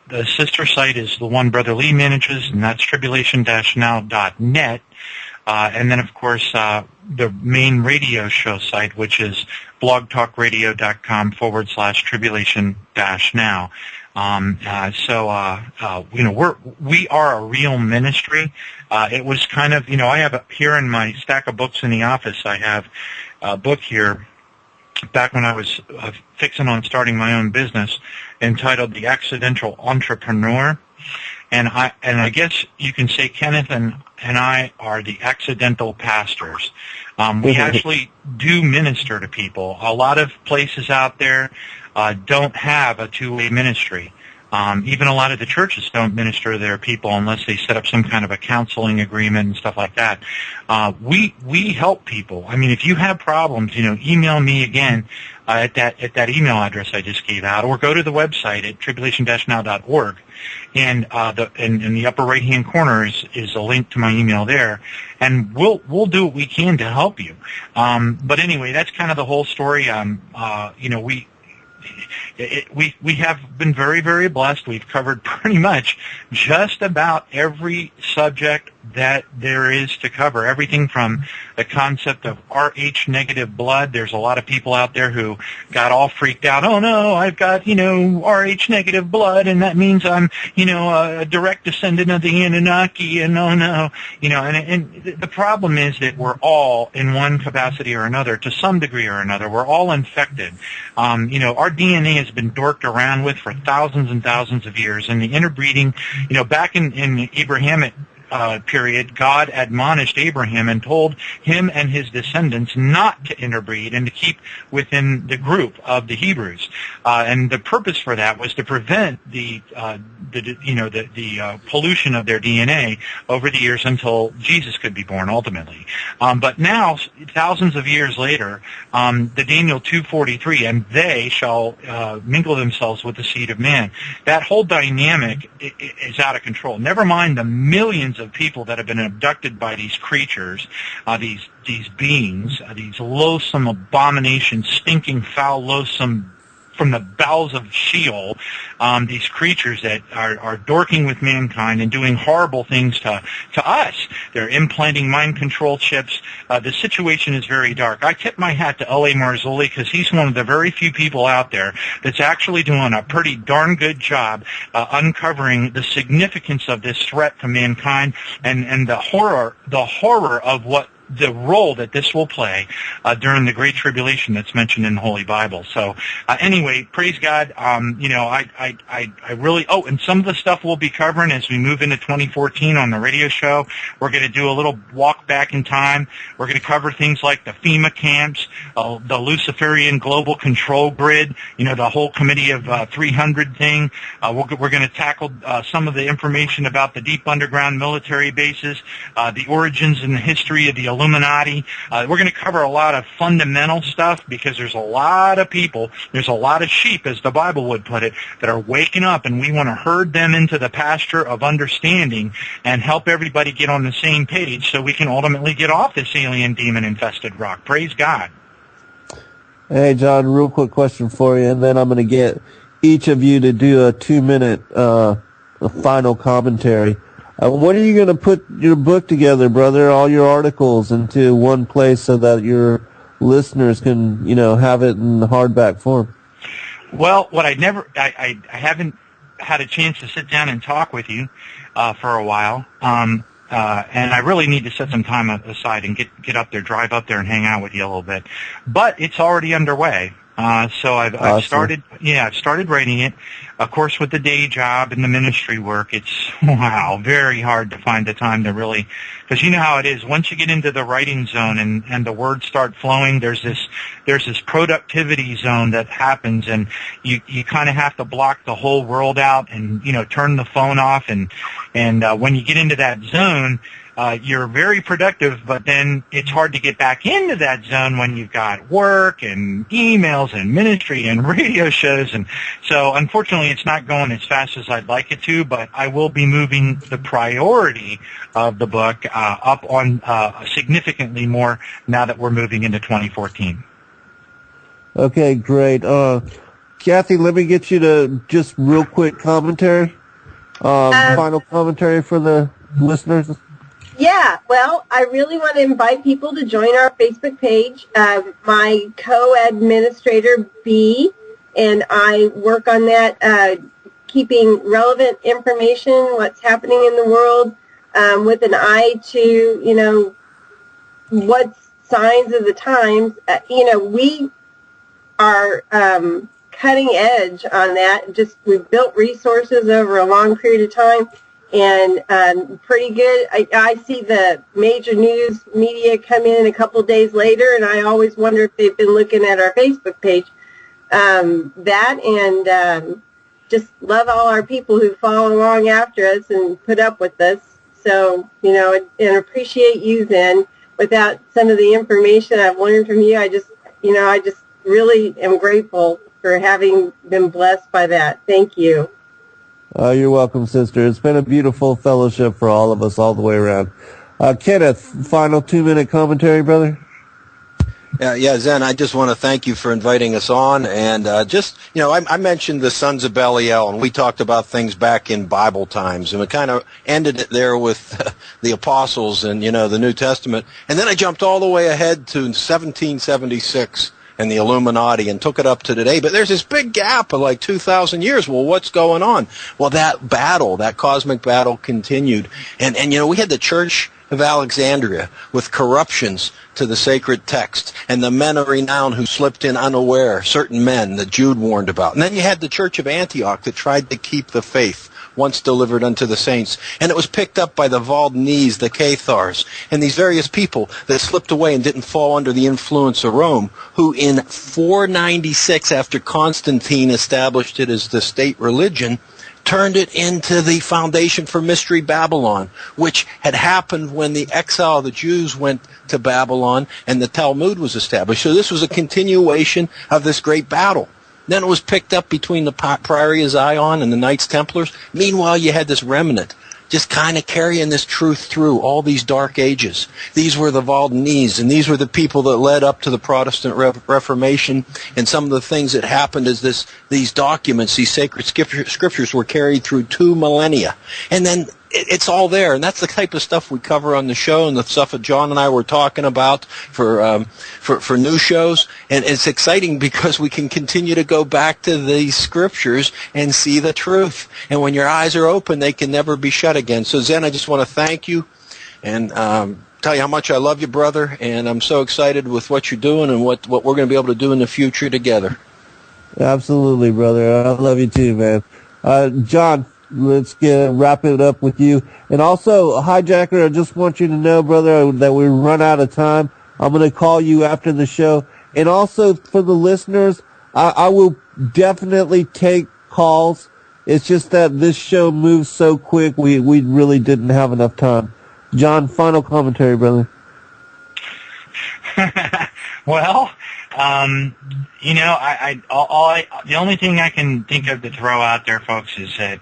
The sister site is the one Brother Lee manages, and that's tribulation-now.net. And then, of course, the main radio show site, which is blogtalkradio.com/tribulation-now. We are a real ministry. It was kind of, I have here in my stack of books in the office, I have a book here back when I was fixing on starting my own business, entitled The Accidental Entrepreneur. And I guess you can say Kenneth and I are the accidental pastors. We actually do minister to people. A lot of places out there don't have a two-way ministry. Even a lot of the churches don't minister to their people unless they set up some kind of a counseling agreement and stuff like that. We help people. I mean, if you have problems, email me again. at that email address I just gave out, or go to the website at tribulation-now.org, and in the upper right-hand corner is a link to my email there, and we'll do what we can to help you. But anyway, that's kind of the whole story. We have been very, very blessed. We've covered pretty much just about every subject that there is to cover. Everything from the concept of Rh negative blood. There's a lot of people out there who got all freaked out. Oh no, I've got, Rh negative blood, and that means I'm, a direct descendant of the Anunnaki, and oh no, and the problem is that we're all in one capacity or another, to some degree or another. We're all infected. Our DNA has been dorked around with for thousands and thousands of years, and the interbreeding, back in the Abrahamic period, God admonished Abraham and told him and his descendants not to interbreed and to keep within the group of the Hebrews. And the purpose for that was to prevent the pollution of their DNA over the years until Jesus could be born ultimately. But now, thousands of years later, the Daniel 2:43, and they shall mingle themselves with the seed of man. That whole dynamic is out of control. Never mind the millions of people that have been abducted by these creatures, these beings, these loathsome abominations, stinking, foul, loathsome, from the bowels of Sheol, these creatures that are dorking with mankind and doing horrible things to us. They're implanting mind control chips. The situation is very dark. I tip my hat to L.A. Marzulli because he's one of the very few people out there that's actually doing a pretty darn good job uncovering the significance of this threat to mankind and the horror of what the role that this will play during the Great Tribulation that's mentioned in the Holy Bible. So anyway, praise God. I really, and some of the stuff we'll be covering as we move into 2014 on the radio show, we're going to do a little walk back in time. We're going to cover things like the FEMA camps, the Luciferian Global Control Grid, the whole Committee of 300 thing. We're going to tackle some of the information about the deep underground military bases, the origins and the history of the Illuminati. We're going to cover a lot of fundamental stuff because there's a lot of people, there's a lot of sheep, as the Bible would put it, that are waking up, and we want to herd them into the pasture of understanding and help everybody get on the same page so we can ultimately get off this alien demon-infested rock. Praise God. Hey, John, real quick question for you, and then I'm going to get each of you to do a 2-minute final commentary. When are you going to put your book together, brother, all your articles into one place so that your listeners can, have it in hardback form? Well, I haven't had a chance to sit down and talk with you for a while, and I really need to set some time aside and get up there, drive up there and hang out with you a little bit. But it's already underway. So I've started writing it. Of course, with the day job and the ministry work, it's, very hard to find the time to really, because you know how it is. Once you get into the writing zone and the words start flowing, there's this productivity zone that happens, and you kind of have to block the whole world out and, turn the phone off, and when you get into that zone, you're very productive, but then it's hard to get back into that zone when you've got work and emails and ministry and radio shows. And so, unfortunately, it's not going as fast as I'd like it to, but I will be moving the priority of the book up on significantly more now that we're moving into 2014. Okay, great. Kathy, let me get you to just real quick commentary, final commentary for the listeners. Yeah, well, I really want to invite people to join our Facebook page. My co-administrator, B, and I work on that, keeping relevant information, what's happening in the world, with an eye to, what's signs of the times. We are cutting edge on that. We've built resources over a long period of time. And pretty good. I see the major news media come in a couple days later, and I always wonder if they've been looking at our Facebook page. Just love all our people who follow along after us and put up with us. So, and appreciate you, Zen. Without some of the information I've learned from you, I just really am grateful for having been blessed by that. Thank you. You're welcome, sister. It's been a beautiful fellowship for all of us all the way around. Kenneth, final 2-minute commentary, brother? Yeah, Zen, I just want to thank you for inviting us on. And I mentioned the sons of Belial, and we talked about things back in Bible times. And we kind of ended it there with the apostles and, the New Testament. And then I jumped all the way ahead to 1776 and the Illuminati and took it up to today. But there's this big gap of like 2,000 years. Well, what's going on? Well, that cosmic battle continued. And we had the Church of Alexandria with corruptions to the sacred text, and the men of renown who slipped in unaware, certain men that Jude warned about. And then you had the Church of Antioch that tried to keep the faith once delivered unto the saints. And it was picked up by the Valdenese, the Cathars, and these various people that slipped away and didn't fall under the influence of Rome, who in 496, after Constantine established it as the state religion, turned it into the foundation for Mystery Babylon, which had happened when the exile of the Jews went to Babylon and the Talmud was established. So this was a continuation of this great battle. Then it was picked up between the Priory of Zion and the Knights Templars. Meanwhile, you had this remnant just kind of carrying this truth through all these dark ages. These were the Valdenese, and these were the people that led up to the Protestant Reformation. And some of the things that happened is these documents, these sacred scriptures were carried through 2 millennia. And then it's all there, and that's the type of stuff we cover on the show, and the stuff that John and I were talking about for new shows. And it's exciting because we can continue to go back to these scriptures and see the truth. And when your eyes are open, they can never be shut again. So Zen, I just want to thank you and tell you how much I love you, brother. And I'm so excited with what you're doing and what we're going to be able to do in the future together. Absolutely, brother. I love you too, man. John, let's wrap it up with you. And also, Hijacker, I just want you to know, brother, that we run out of time. I'm going to call you after the show. And also, for the listeners, I will definitely take calls. It's just that this show moves so quick, we really didn't have enough time. John, final commentary, brother. Well, the only thing I can think of to throw out there, folks, is that,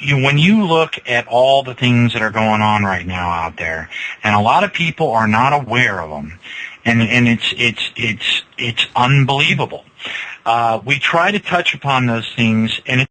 when you look at all the things that are going on right now out there, and a lot of people are not aware of them, and it's unbelievable. We try to touch upon those things, and